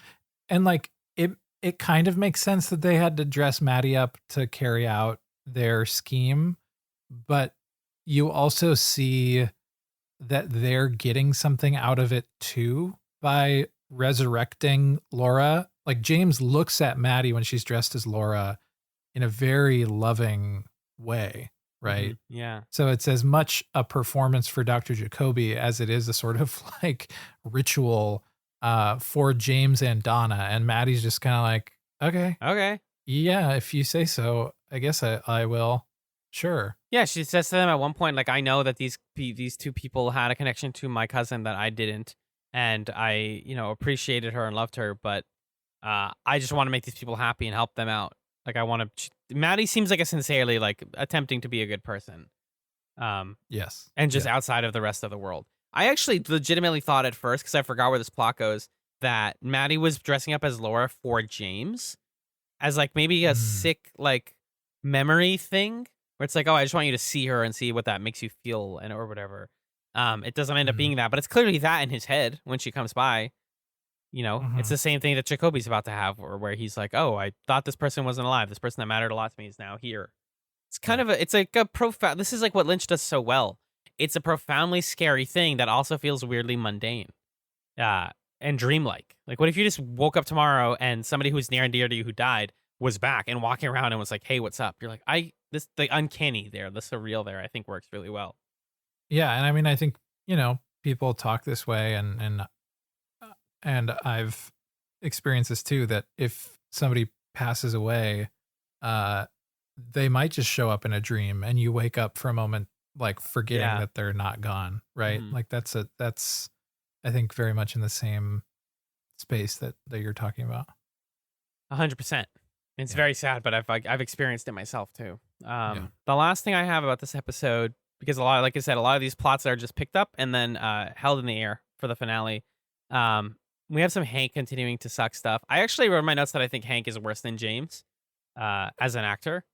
And like it kind of makes sense that they had to dress Maddie up to carry out their scheme, but you also see that they're getting something out of it too by resurrecting Laura. Like James looks at Maddie when she's dressed as Laura in a very loving way, right? Mm-hmm. Yeah. So it's as much a performance for Dr. Jacoby as it is a sort of like ritual for James and Donna. And Maddie's just kind of like, okay. Yeah, if you say so, I guess I will. Sure. Yeah, she says to them at one point, like, I know that these two people had a connection to my cousin that I didn't, and I, appreciated her and loved her, but I just want to make these people happy and help them out. Like, Maddie seems like a sincerely, like, attempting to be a good person. Yes. And just outside of the rest of the world. I actually legitimately thought at first, because I forgot where this plot goes, that Maddie was dressing up as Laura for James as, like, maybe a sick, like, memory thing. Where it's like, oh, I just want you to see her and see what that makes you feel, or whatever. It doesn't end up being that, but it's clearly that in his head when she comes by. It's the same thing that Jacoby's about to have, or where he's like, oh, I thought this person wasn't alive. This person that mattered a lot to me is now here. It's kind of it's like a profound. This is like what Lynch does so well. It's a profoundly scary thing that also feels weirdly mundane, and dreamlike. Like, what if you just woke up tomorrow and somebody who's near and dear to you who died was back and walking around and was like, hey, what's up? You're like, the uncanny there, the surreal there, I think works really well. Yeah. And I mean, I think, people talk this way and experienced this too, that if somebody passes away, they might just show up in a dream and you wake up for a moment like forgetting Yeah. that they're not gone, right? Mhm. Like that's I think very much in the same space that you're talking about. 100%. It's Yeah. very sad, but I've experienced it myself too. Yeah. The last thing I have about this episode, because like I said, a lot of these plots are just picked up and then held in the air for the finale. We have some Hank continuing to suck stuff. I actually wrote in my notes that I think Hank is worse than James as an actor,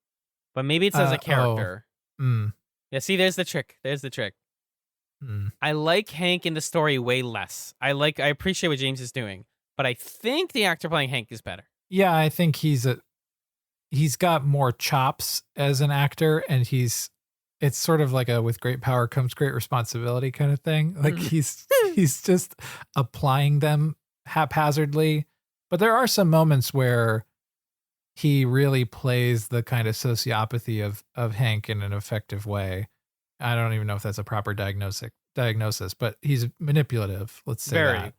but maybe it's as a character. Mm, Yeah, see, there's the trick. mm. I like Hank in the story way less. I appreciate what James is doing, but I think the actor playing Hank is better. Yeah, I think he's got more chops as an actor, and it's sort of like a with great power comes great responsibility kind of thing. Like he's just applying them haphazardly. But there are some moments where he really plays the kind of sociopathy of Hank in an effective way. I don't even know if that's a proper diagnosis, but he's manipulative. Let's say Very. that.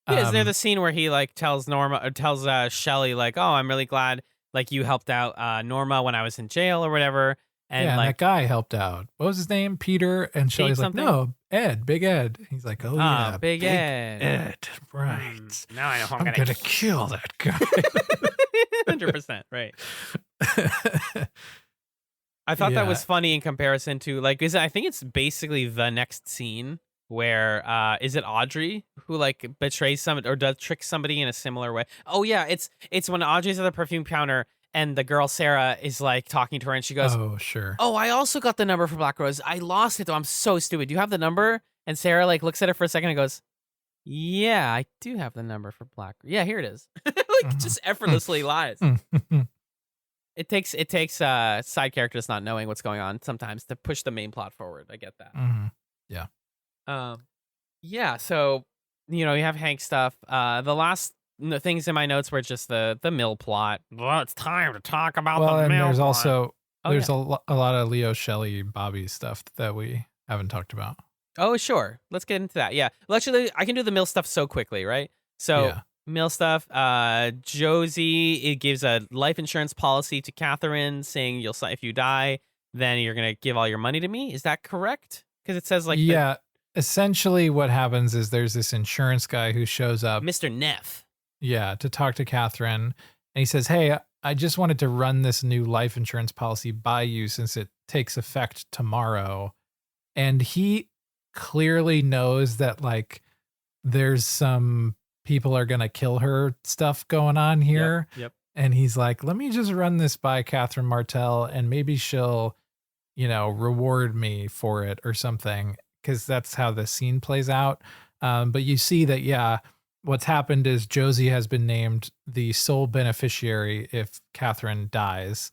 Yeah, isn't there the scene where he like tells Shelly like, "Oh, I'm really glad like you helped out Norma when I was in jail or whatever." And yeah, and like that guy helped out. What was his name? Peter. And Shelly's like, something? no, Ed, Big Ed. He's like, oh yeah, Big Ed. Ed, right. Now I know how I'm gonna kill that guy. 100%, right. I thought that was funny in comparison to like I think it's basically the next scene where is it Audrey who like betrays somebody or does trick somebody in a similar way? Oh yeah, it's when Audrey's at the perfume counter and the girl Sarah is like talking to her and she goes, oh sure. "Oh, I also got the number for Black Rose. I lost it though. I'm so stupid. Do you have the number?" And Sarah like looks at her for a second and goes, "Yeah, I do have the number for Black. Yeah, here it is." Like just effortlessly lies. It takes side characters not knowing what's going on sometimes to push the main plot forward. I get that. Yeah. Yeah. So you have Hank stuff. The last things in my notes were just the mill plot. Well, it's time to talk about Well, the and mill there's plot. also Oh, there's yeah. a lot of Leo, Shelley, Bobby stuff that we haven't talked about. Oh, sure. Let's get into that. Yeah. Well, actually, I can do the mill stuff so quickly, right? So Yeah. mill stuff. Josie, it gives a life insurance policy to Catherine, saying if you die, then you're gonna give all your money to me. Is that correct? Because it says like Essentially, what happens is there's this insurance guy who shows up, Mr. Neff. yeah, to talk to Catherine, and he says, "Hey, I just wanted to run this new life insurance policy by you since it takes effect tomorrow," and he clearly knows that like there's some people are gonna kill her stuff going on here. Yep. And he's like, let me just run this by Catherine Martell and maybe she'll, reward me for it or something. Cause that's how the scene plays out. But you see that, yeah, what's happened is Josie has been named the sole beneficiary if Catherine dies.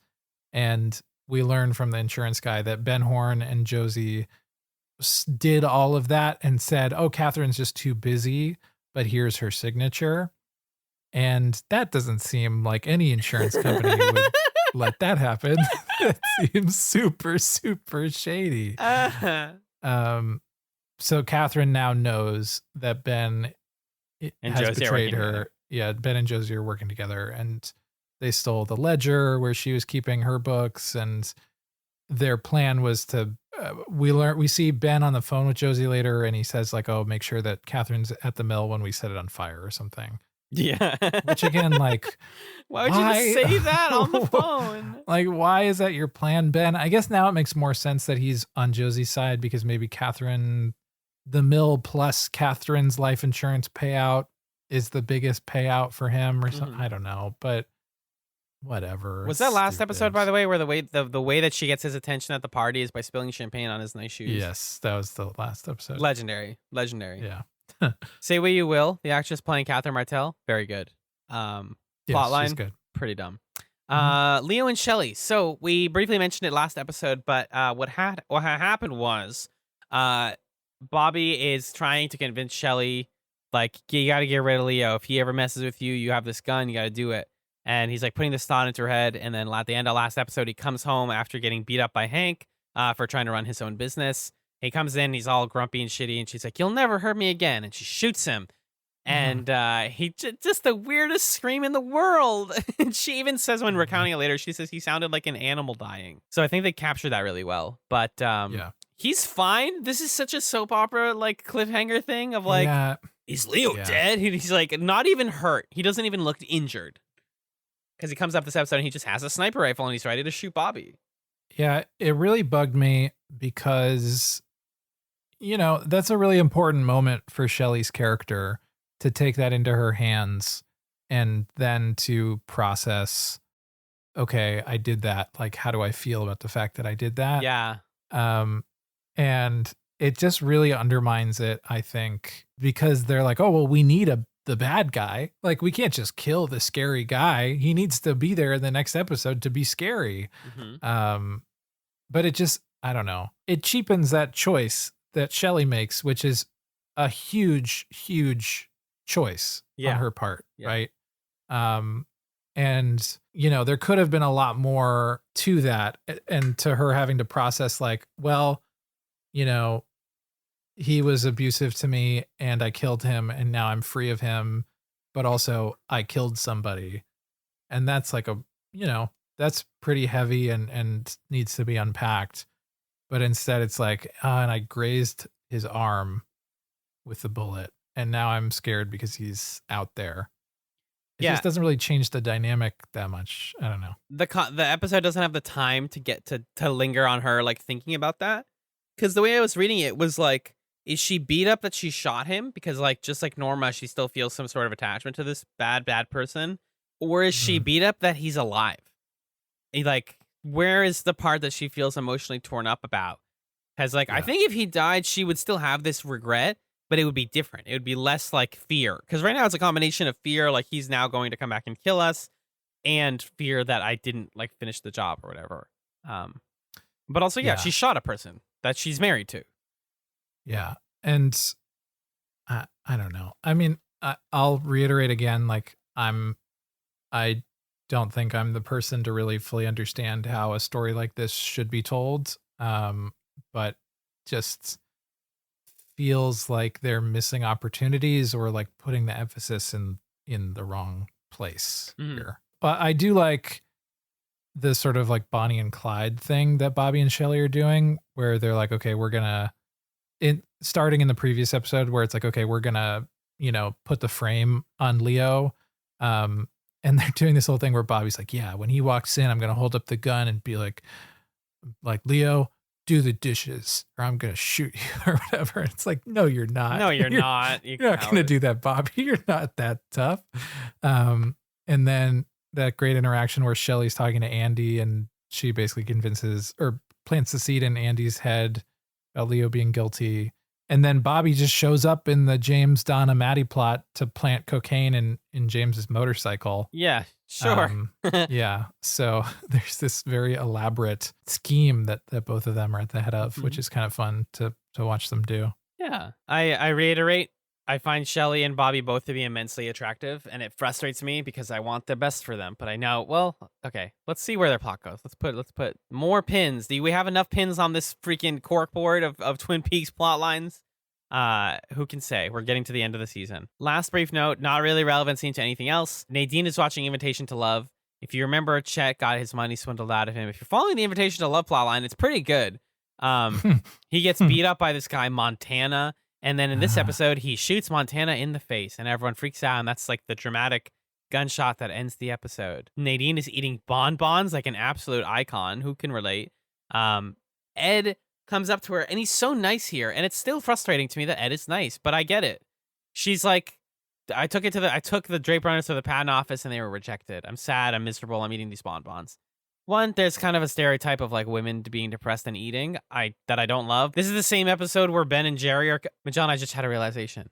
And we learn from the insurance guy that Ben Horn and Josie did all of that and said, oh, Catherine's just too busy, but here's her signature. And that doesn't seem like any insurance company would let that happen. That seems super, super shady. So Catherine now knows that Ben And has Josie are betrayed working her. together. Yeah, Ben and Josie are working together, and they stole the ledger where she was keeping her books. And their plan was to. We see Ben on the phone with Josie later, and he says like, "Oh, make sure that Catherine's at the mill when we set it on fire or something." Yeah. Which again, like, why would you just say that on the phone? Like, why is that your plan, Ben? I guess now it makes more sense that he's on Josie's side because maybe Catherine, the mill plus Catherine's life insurance payout is the biggest payout for him or something. I don't know, but whatever. Was that last episode, by the way, where the way that she gets his attention at the party is by spilling champagne on his nice shoes? Yes, that was the last episode. Legendary. Yeah. Say what you will, the actress playing Catherine Martell, very good. Plotline, she's good. pretty dumb. Leo and Shelley. So we briefly mentioned it last episode, but what happened was Bobby is trying to convince Shelley, like, you got to get rid of Leo. If he ever messes with you, you have this gun, you got to do it. And he's like putting this thought into her head. And then at the end of last episode, he comes home after getting beat up by Hank for trying to run his own business. He comes in, he's all grumpy and shitty, and she's like, "You'll never hurt me again." And she shoots him. And he just the weirdest scream in the world. And she even says when recounting it later, she says he sounded like an animal dying. So I think they captured that really well. But he's fine. This is such a soap opera like cliffhanger thing of like, is Leo dead? He's like not even hurt. He doesn't even look injured. Because he comes up this episode and he just has a sniper rifle and he's ready to shoot Bobby. Yeah, it really bugged me because, that's a really important moment for Shelley's character to take that into her hands and then to process, okay, I did that. Like, how do I feel about the fact that I did that? Yeah. And it just really undermines it, I think, because they're like, oh, well, we need the bad guy. Like, we can't just kill the scary guy. He needs to be there in the next episode to be scary. But it just, I don't know. It cheapens that choice that Shelley makes, which is a huge, huge choice on her part, right? And, there could have been a lot more to that and to her having to process like, well, he was abusive to me and I killed him and now I'm free of him, but also I killed somebody. And that's like that's pretty heavy and needs to be unpacked. But instead it's like, and I grazed his arm with the bullet and now I'm scared because he's out there. It just doesn't really change the dynamic that much. I don't know. The episode doesn't have the time to get to linger on her like thinking about that. Because the way I was reading it was like, is she beat up that she shot him? Because like just like Norma, she still feels some sort of attachment to this bad person. Or is she beat up that he's alive? Like, where is the part that she feels emotionally torn up about? Because like, I think if he died, she would still have this regret, but it would be different. It would be less like fear. Because right now it's a combination of fear, like he's now going to come back and kill us, and fear that I didn't like finish the job or whatever. But also, she shot a person that she's married to. Yeah. And I don't know. I mean, I'll reiterate again, like I don't think I'm the person to really fully understand how a story like this should be told. But just feels like they're missing opportunities or like putting the emphasis in the wrong place here. But I do like the sort of like Bonnie and Clyde thing that Bobby and Shelley are doing, where they're like, okay, we're gonna, starting in the previous episode where it's like, okay, we're gonna, put the frame on Leo. And they're doing this whole thing where Bobby's like, yeah, when he walks in, I'm gonna hold up the gun and be like Leo, do the dishes or I'm gonna shoot you or whatever. It's like, no, you're not. No, you're not. You're not gonna do that, Bobby. You're not that tough. And then that great interaction where Shelley's talking to Andy and she basically convinces or plants the seed in Andy's head about Leo being guilty. And then Bobby just shows up in the James, Donna, Maddie plot to plant cocaine in James's motorcycle. Yeah, sure. Yeah. So there's this very elaborate scheme that both of them are at the head of, which is kind of fun to watch them do. Yeah. I reiterate, I find Shelley and Bobby both to be immensely attractive, and it frustrates me because I want the best for them. But I know, well, okay, let's see where their plot goes. Let's put more pins. Do we have enough pins on this freaking corkboard of Twin Peaks plot lines? Who can say? We're getting to the end of the season. Last brief note, not really relevant scene to anything else. Nadine is watching Invitation to Love. If you remember, Chet got his money swindled out of him. If you're following the Invitation to Love plotline, it's pretty good. He gets beat up by this guy, Montana. And then in this episode, he shoots Montana in the face and everyone freaks out. And that's like the dramatic gunshot that ends the episode. Nadine is eating bonbons like an absolute icon. Who can relate? Ed comes up to her and he's so nice here. And it's still frustrating to me that Ed is nice, but I get it. She's like, I took the Drape Runners to the patent office and they were rejected. I'm sad. I'm miserable. I'm eating these bonbons. One, there's kind of a stereotype of like women being depressed and eating that I don't love. This is the same episode where Ben and Jerry are. Magellan, I just had a realization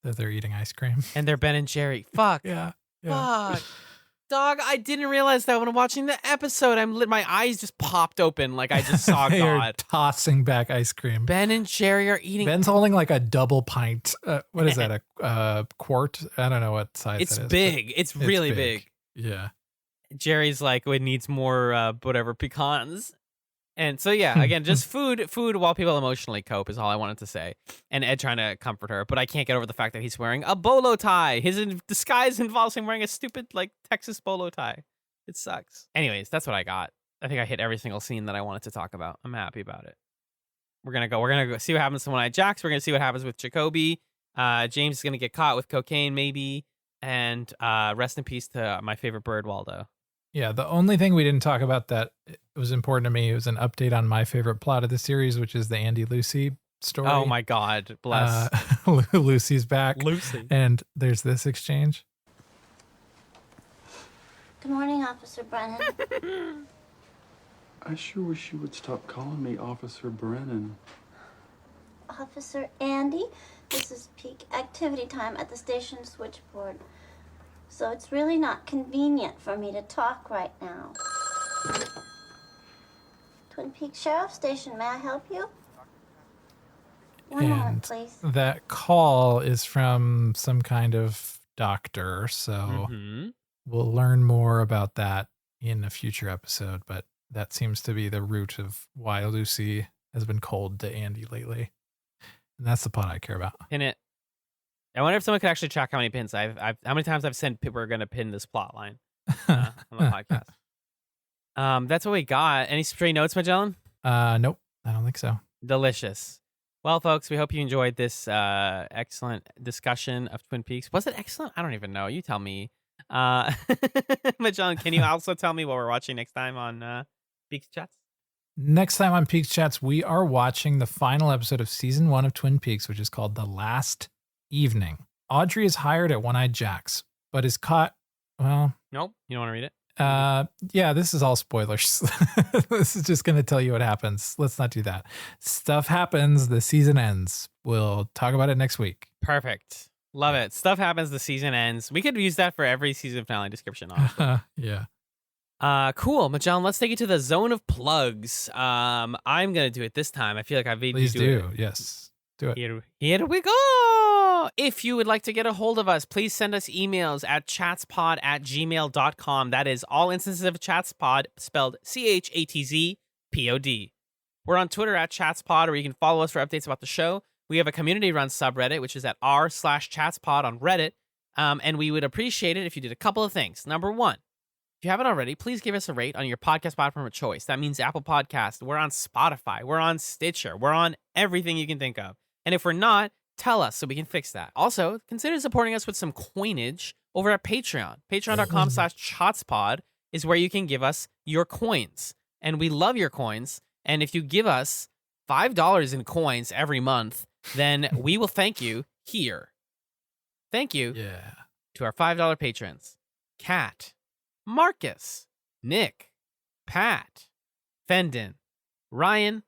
that they're eating ice cream and they're Ben and Jerry. Fuck. Yeah. Fuck. Dog, I didn't realize that when watching the episode. My eyes just popped open like I just saw they God. Are tossing back ice cream. Ben and Jerry are eating. Ben's holding like a double pint. What is that? A quart? I don't know what size. It's that is, big. It's really big. Yeah. Jerry's like, it needs more whatever pecans. And so, yeah, again, just food while people emotionally cope is all I wanted to say. And Ed trying to comfort her, but I can't get over the fact that he's wearing a bolo tie. His disguise involves him wearing a stupid, like, Texas bolo tie. It sucks. Anyways, that's what I got. I think I hit every single scene that I wanted to talk about. I'm happy about it. We're gonna go see what happens to One-Eyed Jacks. We're gonna see what happens with Jacoby. James is gonna get caught with cocaine, maybe. And rest in peace to my favorite bird, Waldo. Yeah, the only thing we didn't talk about that was important to me was an update on my favorite plot of the series, which is the Andy Lucy story. Oh my God, bless. Lucy's back. Lucy. And there's this exchange. Good morning, Officer Brennan. I sure wish you would stop calling me Officer Brennan. Officer Andy, this is peak activity time at the station switchboard. So it's really not convenient for me to talk right now. Twin Peaks Sheriff Station, may I help you? One moment, please. That call is from some kind of doctor, so we'll learn more about that in a future episode, but that seems to be the root of why Lucy has been cold to Andy lately. And that's the plot I care about. Pin it. I wonder if someone could actually track how many pins I've how many times I've said we're going to pin this plot line on the podcast. That's what we got. Any stray notes, Magellan? Nope, I don't think so. Delicious. Well, folks, we hope you enjoyed this excellent discussion of Twin Peaks. Was it excellent? I don't even know. You tell me. Magellan, can you also tell me what we're watching next time on PeaksChatz? Next time on PeaksChatz, we are watching the final episode of season 1 of Twin Peaks, which is called The Last Evening. Audrey is hired at One-Eyed Jacks, but is caught, well... Nope, you don't want to read it? Yeah, this is all spoilers. This is just going to tell you what happens. Let's not do that. Stuff happens, the season ends. We'll talk about it next week. Perfect. Love it. Stuff happens, the season ends. We could use that for every season finale description, honestly. Yeah. Cool. Magellan, let's take it to the zone of plugs. I'm going to do it this time. I feel like I've made Please you do it. Yes. Do it. Here we go. If you would like to get a hold of us, please send us emails at chatspod@gmail.com. That is all instances of chatspod spelled CHATZPOD. We're on Twitter at chatspod, or you can follow us for updates about the show. We have a community-run subreddit, which is at r/chatspod on Reddit. And we would appreciate it if you did a couple of things. Number one, if you haven't already, please give us a rate on your podcast platform of choice. That means Apple Podcast. We're on Spotify. We're on Stitcher. We're on everything you can think of. And if we're not, tell us so we can fix that. Also, consider supporting us with some coinage over at Patreon. Patreon.com/chatspod is where you can give us your coins. And we love your coins. And if you give us $5 in coins every month, then we will thank you here. Thank you to our $5 patrons. Kat, Marcus, Nick, Pat, Fendon, Ryan,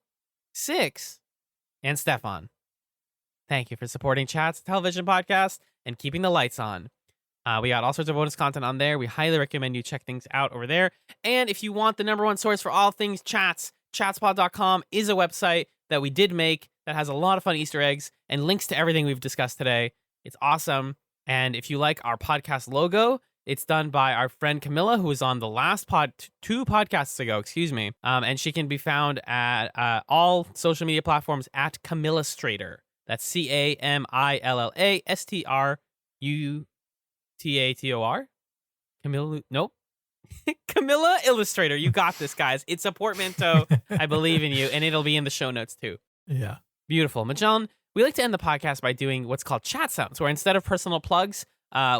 Six, and Stefan. Thank you for supporting Chat's television podcast and keeping the lights on. We got all sorts of bonus content on there. We highly recommend you check things out over there. And if you want the #1 source for all things Chats, chatspod.com is a website that we did make that has a lot of fun Easter eggs and links to everything we've discussed today. It's awesome. And if you like our podcast logo, it's done by our friend Camilla, who was on the last two podcasts ago, and she can be found at all social media platforms at Camillastrator. That's CAMILLASTRUTATOR. Camilla, nope. Camilla Illustrator. You got this, guys. It's a portmanteau. I believe in you, and it'll be in the show notes too. Yeah. Beautiful. Magellan, we like to end the podcast by doing what's called chat sounds, where instead of personal plugs,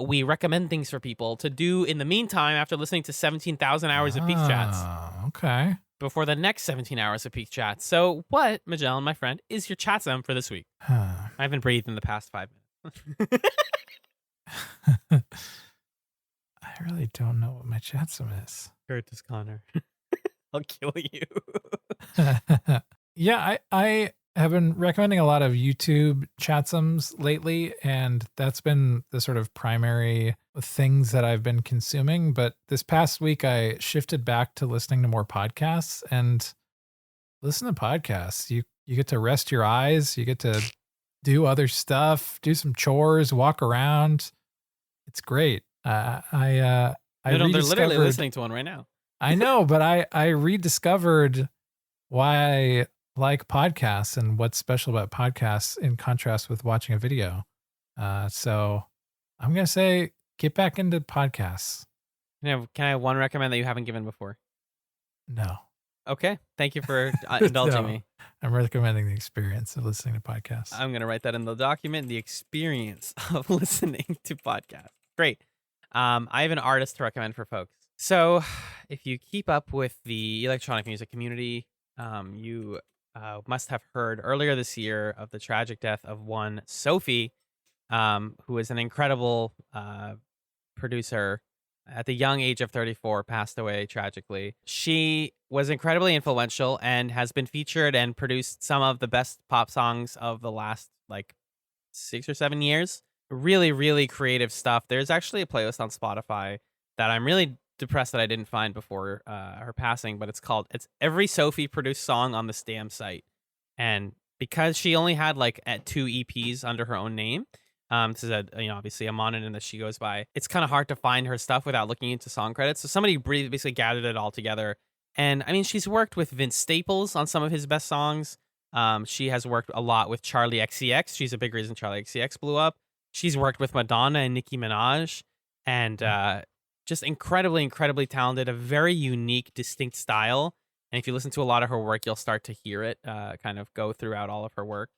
we recommend things for people to do in the meantime after listening to 17,000 hours of PeaksChatz. Okay. Before the next 17 hours of PeaksChatz. So what, Magellan, my friend, is your chat sound for this week? I haven't breathed in the past 5 minutes. I really don't know what my chat sound is. Curtis Connor. I'll kill you. Yeah, I have been recommending a lot of YouTube chatsums lately, and that's been the sort of primary things that I've been consuming. But this past week, I shifted back to listening to more podcasts. And listen to podcasts. You get to rest your eyes. You get to do other stuff, do some chores, walk around. It's great. They're literally listening to one right now. I know, but I rediscovered why I like podcasts and what's special about podcasts in contrast with watching a video. So I'm going to say get back into podcasts. Can I have one recommend that you haven't given before? No. Okay. Thank you for indulging No. me. I'm recommending the experience of listening to podcasts. I'm going to write that in the document, the experience of listening to podcasts. Great. I have an artist to recommend for folks. So if you keep up with the electronic music community, you must have heard earlier this year of the tragic death of one Sophie, who is an incredible producer. At the young age of 34, passed away tragically. She was incredibly influential and has been featured and produced some of the best pop songs of the last 6 or 7 years. Really, really creative stuff. There's actually a playlist on Spotify that I'm really depressed that I didn't find before her passing, but it's every Sophie produced song on this damn site. And because she only had 2 EPs under her own name, this is obviously a mononym that she goes by. It's kind of hard to find her stuff without looking into song credits. So somebody basically gathered it all together. And I mean, she's worked with Vince Staples on some of his best songs. She has worked a lot with Charlie XCX. She's a big reason Charlie XCX blew up. She's worked with Madonna and Nicki Minaj, and just incredibly, incredibly talented. A very unique, distinct style. And if you listen to a lot of her work, you'll start to hear it kind of go throughout all of her work.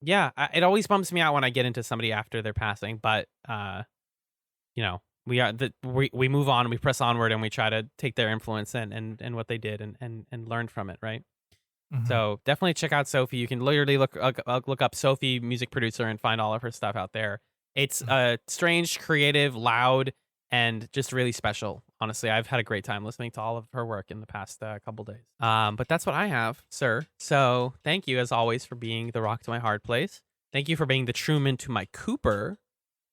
Yeah, it always bums me out when I get into somebody after their passing, but we move on, we press onward, and we try to take their influence and what they did and learn from it, right? Mm-hmm. So definitely check out Sophie. You can literally look up Sophie music producer and find all of her stuff out there. It's strange, creative, loud, and just really special. Honestly, I've had a great time listening to all of her work in the past couple days. But that's what I have, sir. So thank you, as always, for being the rock to my hard place. Thank you for being the Truman to my Cooper.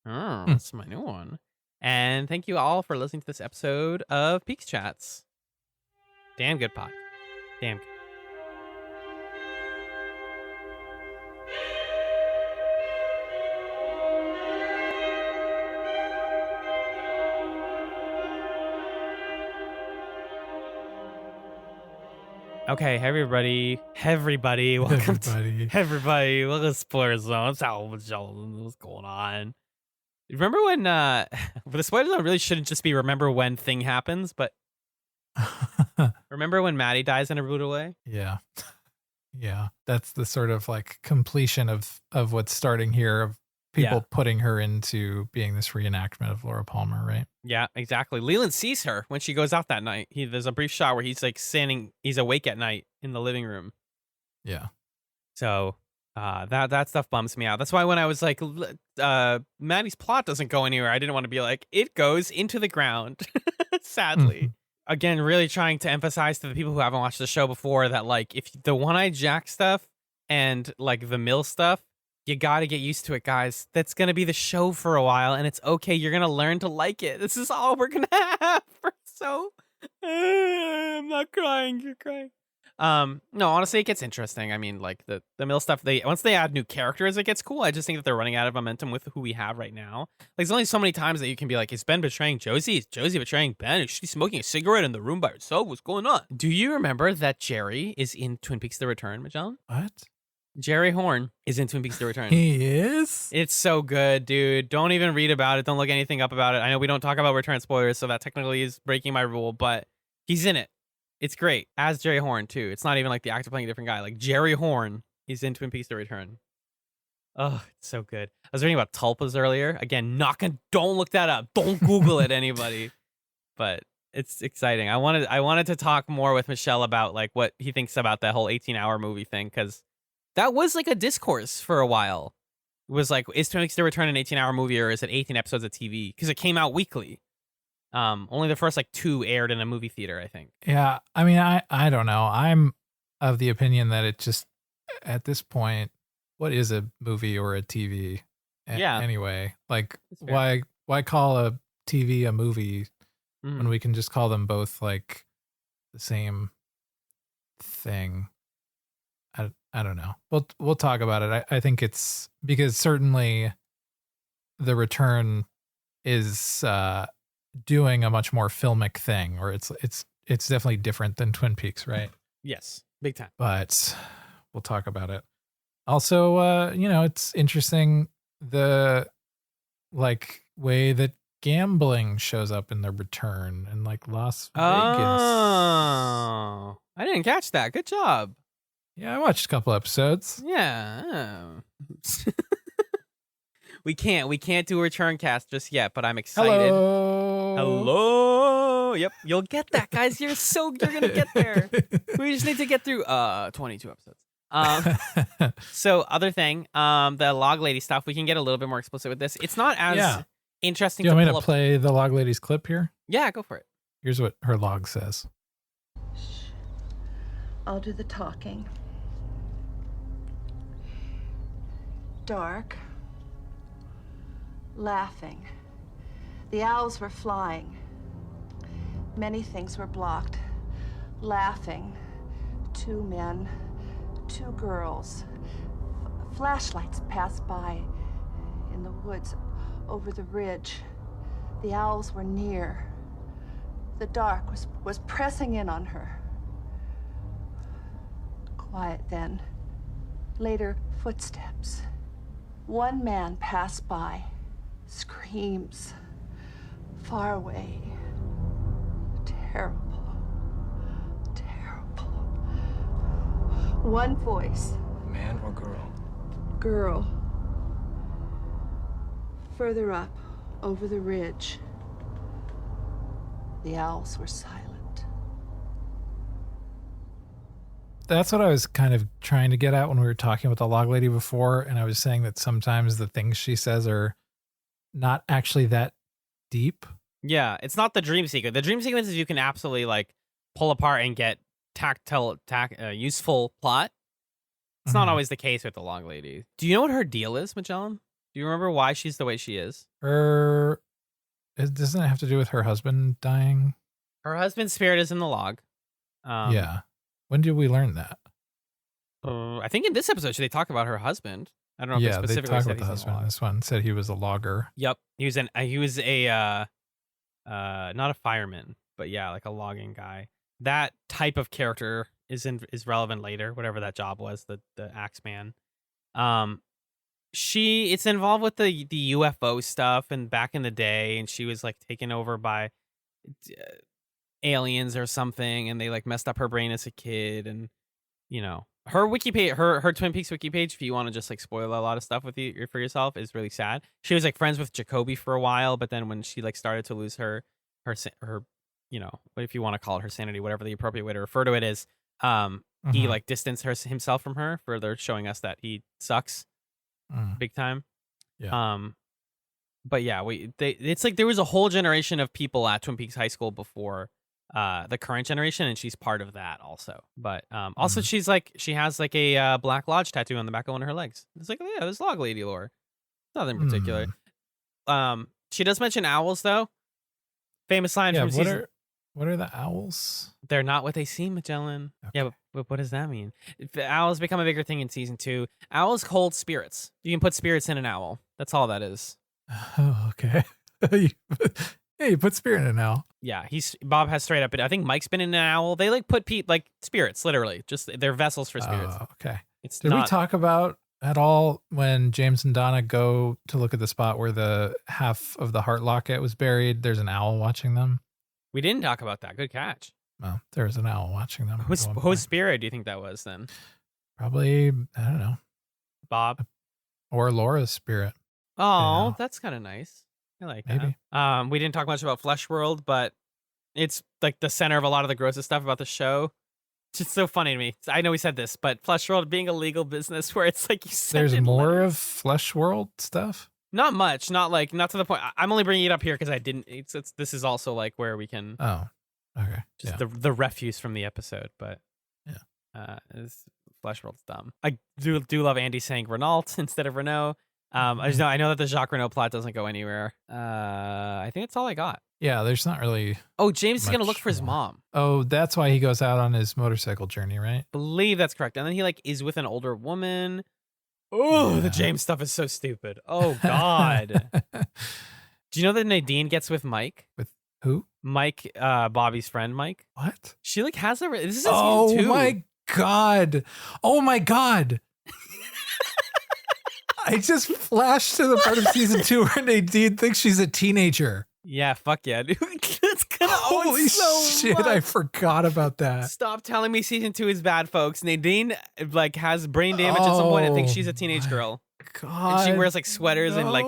That's my new one. And thank you all for listening to this episode of PeaksChatz. Damn good pod. Damn good. Okay, everybody, welcome to Spoiler Zone. What's going on? Remember when, the Spoiler Zone really shouldn't just be remember when thing happens, but remember when Maddie dies in a brutal way? Yeah. Yeah. That's the sort of completion of what's starting here, of people putting her into being this reenactment of Laura Palmer, right? Yeah, exactly. Leland sees her when she goes out that night. There's a brief shot where he's he's awake at night in the living room. Yeah. So that stuff bums me out. That's why when I was Maddie's plot doesn't go anywhere, I didn't want to be it goes into the ground. Sadly. Again, really trying to emphasize to the people who haven't watched the show before that if the One-Eyed Jack stuff and the Mill stuff, you got to get used to it, guys. That's going to be the show for a while, and it's okay. You're going to learn to like it. This is all we're going to have. I'm not crying. You're crying. No, honestly, it gets interesting. I mean, the Mill stuff, once they add new characters, it gets cool. I just think that they're running out of momentum with who we have right now. There's only so many times that you can be is Ben betraying Josie? Is Josie betraying Ben? Is she smoking a cigarette in the room by herself? What's going on? Do you remember that Jerry is in Twin Peaks The Return, Magellan? What? Jerry Horn is in Twin Peaks The Return. He is? It's so good, dude. Don't even read about it. Don't look anything up about it. I know we don't talk about Return spoilers, so that technically is breaking my rule, but he's in it. It's great. As Jerry Horn, too. It's not even the actor playing a different guy. Jerry Horn is in Twin Peaks The Return. Oh, it's so good. I was reading about tulpas earlier. Again, don't look that up. Don't Google it, anybody. But it's exciting. I wanted to talk more with Michelle about what he thinks about that whole 18-hour movie thing, because that was a discourse for a while. It was is Twin Peaks The Return an 18-hour movie, or is it 18 episodes of TV? Because it came out weekly. Only the first 2 aired in a movie theater, I think. Yeah, I mean, I don't know. I'm of the opinion that it just, at this point, what is a movie or a TV? Yeah. Anyway, why call a TV a movie when we can just call them both the same thing? I don't know. We'll talk about it. I think it's because certainly The Return is doing a much more filmic thing, or it's definitely different than Twin Peaks, right? Yes, big time. But we'll talk about it. Also, it's interesting the way that gambling shows up in the return in Las Vegas. Oh, I didn't catch that. Good job. Yeah, I watched a couple episodes. Yeah. We can't do a return cast just yet, but I'm excited. Hello. Yep, you'll get that, guys. You're gonna get there. We just need to get through 22 episodes. So other thing, the log lady stuff, we can get a little bit more explicit with this. It's not as interesting. Do you want me to play the log lady's clip here? Yeah, go for it. Here's what her log says. Shh. I'll do the talking. Dark. Laughing. The owls were flying. Many things were blocked. Laughing. 2 men, 2 girls. Flashlights passed by in the woods over the ridge. The owls were near. The dark was pressing in on her. Quiet then. Later, footsteps. 1 man passed by. Screams. Far away. Terrible. Terrible. 1 voice. Man or girl? Girl. Further up, over the ridge. The owls were silent. That's what I was kind of trying to get at when we were talking about the log lady before, and I was saying that sometimes the things she says are not actually that deep. Yeah, it's not the dream sequence. The dream sequences you can absolutely pull apart and get useful plot. It's not always the case with the log lady. Do you know what her deal is, Magellan? Do you remember why she's the way she is? Doesn't it have to do with her husband dying? Her husband's spirit is in the log. Yeah. When did we learn that? I think in this episode, they talk about her husband. I don't know if they specifically talk said about the husband. This one said he was a logger. Yep, he was a not a fireman, but yeah, a logging guy. That type of character is relevant later, whatever that job was, the Axeman. It's involved with the UFO stuff and back in the day, and she was taken over by aliens or something, and they messed up her brain as a kid, and her wiki page, her Twin Peaks wiki page, if you want to just spoil a lot of stuff with you for yourself, is really sad. She was friends with Jacoby for a while, but then when she started to lose her if you want to call it her sanity, whatever the appropriate way to refer to it is, he distanced himself from her, further showing us that he sucks big time. Yeah. But yeah, it's there was a whole generation of people at Twin Peaks High School before the current generation, and she's part of that also. But also she's she has a Black Lodge tattoo on the back of one of her legs. It's oh yeah, this log lady lore. Nothing particular. She does mention owls though. Famous line from season. What are the owls? They're not what they seem, Magellan. Okay. Yeah, but what does that mean? The owls become a bigger thing in season 2. Owls hold spirits. You can put spirits in an owl. That's all that is. Oh, okay. You put spirit in an owl. Yeah, Bob has straight up. I think Mike's been in an owl. They put spirits, literally. Just they're vessels for spirits. Oh, okay. Did we talk about at all when James and Donna go to look at the spot where the half of the heart locket was buried? There's an owl watching them. We didn't talk about that. Good catch. Well, there's an owl watching them. Whose spirit do you think that was then? Probably, I don't know. Bob. Or Laura's spirit. Oh, that's kind of nice. I like Maybe. that. We didn't talk much about Flesh World, but it's the center of a lot of the grossest stuff about the show. It's just so funny to me. I know we said this, but Flesh World being a legal business where it's you said there's more of Flesh World stuff? Not much. Not not to the point. I'm only bringing it up here because I didn't. This is also where we can. Oh, okay. Just the refuse from the episode, but yeah. Flesh World's dumb. I do love Andy saying Renault instead of Renault. I know that the Jacques Renault plot doesn't go anywhere. I think that's all I got. Yeah, there's not really. Oh, James is gonna look for his mom. Oh, that's why he goes out on his motorcycle journey, right? Believe that's correct. And then he is with an older woman. Oh, the James stuff is so stupid. Oh God. Do you know that Nadine gets with Mike? Who? Mike, Bobby's friend, Mike. What? She like has a. This is Oh season 2. my god! Oh my god! I just flashed to the part of season 2 where Nadine thinks she's a teenager. Yeah, fuck yeah, dude. That's gonna Holy so shit! much. I forgot about that. Stop telling me season 2 is bad, folks. Nadine like has brain damage at some point and thinks she's a teenage girl. God, and she wears like sweaters and like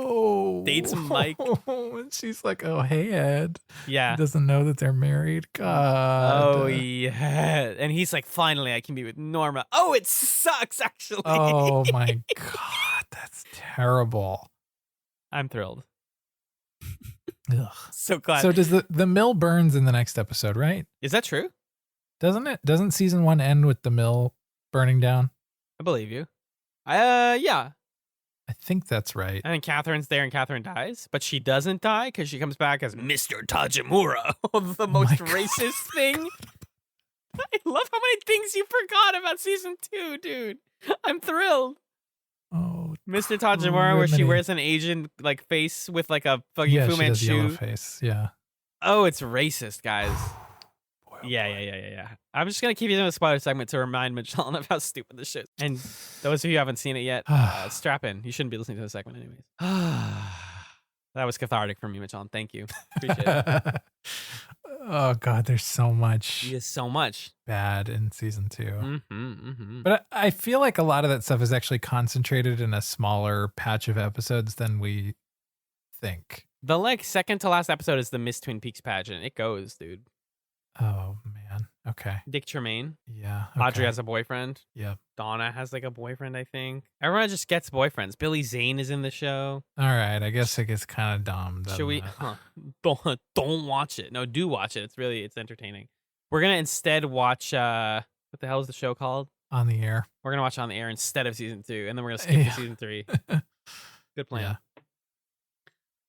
dates Mike. And she's like, "Oh, hey, Ed." Yeah. He doesn't know that they're married. God. Oh yeah. And he's like, finally, I can be with Norma. Oh, it sucks actually. Oh my god, that's terrible. I'm thrilled. Ugh. So glad. So does the mill burns in the next episode, right? Is that true? Doesn't it? Doesn't season 1 end with the mill burning down? I believe you. Yeah. I think that's right. I think Catherine's there and Catherine dies, but she doesn't die because she comes back as Mr. Tajimura, the most racist thing. I love how many things you forgot about season 2, dude. I'm thrilled. Oh, Mr. Tajimura, where she wears an Asian like face with like a fucking Fu she does yellow Manchu face. Yeah. Oh, it's racist, guys. Yeah. I'm just gonna keep you in the spoiler segment to remind Magellan of how stupid this shit is. And those of you who haven't seen it yet, strap in. You shouldn't be listening to the segment anyways. That was cathartic for me, Magellan. Thank you. Appreciate it. Oh god, there's so much. There's so much bad in season 2. Mm-hmm. But I feel like a lot of that stuff is actually concentrated in a smaller patch of episodes than we think. The like second to last episode is the Miss Twin Peaks pageant. It goes, dude. Oh man. Okay. Dick Tremaine. Yeah. Audrey has a boyfriend. Yep. Donna has like a boyfriend, I think. Everyone just gets boyfriends. Billy Zane is in the show. All right. I guess it gets kind of dumb. Should we? Don't watch it. No, do watch it. It's entertaining. We're gonna instead watch what the hell is the show called? On the Air. We're gonna watch On the Air instead of season 2, and then we're gonna skip to season 3. Good plan. Yeah.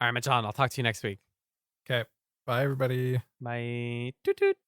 All right, Magellan, I'll talk to you next week. Okay. Bye, everybody. Bye. Toot toot.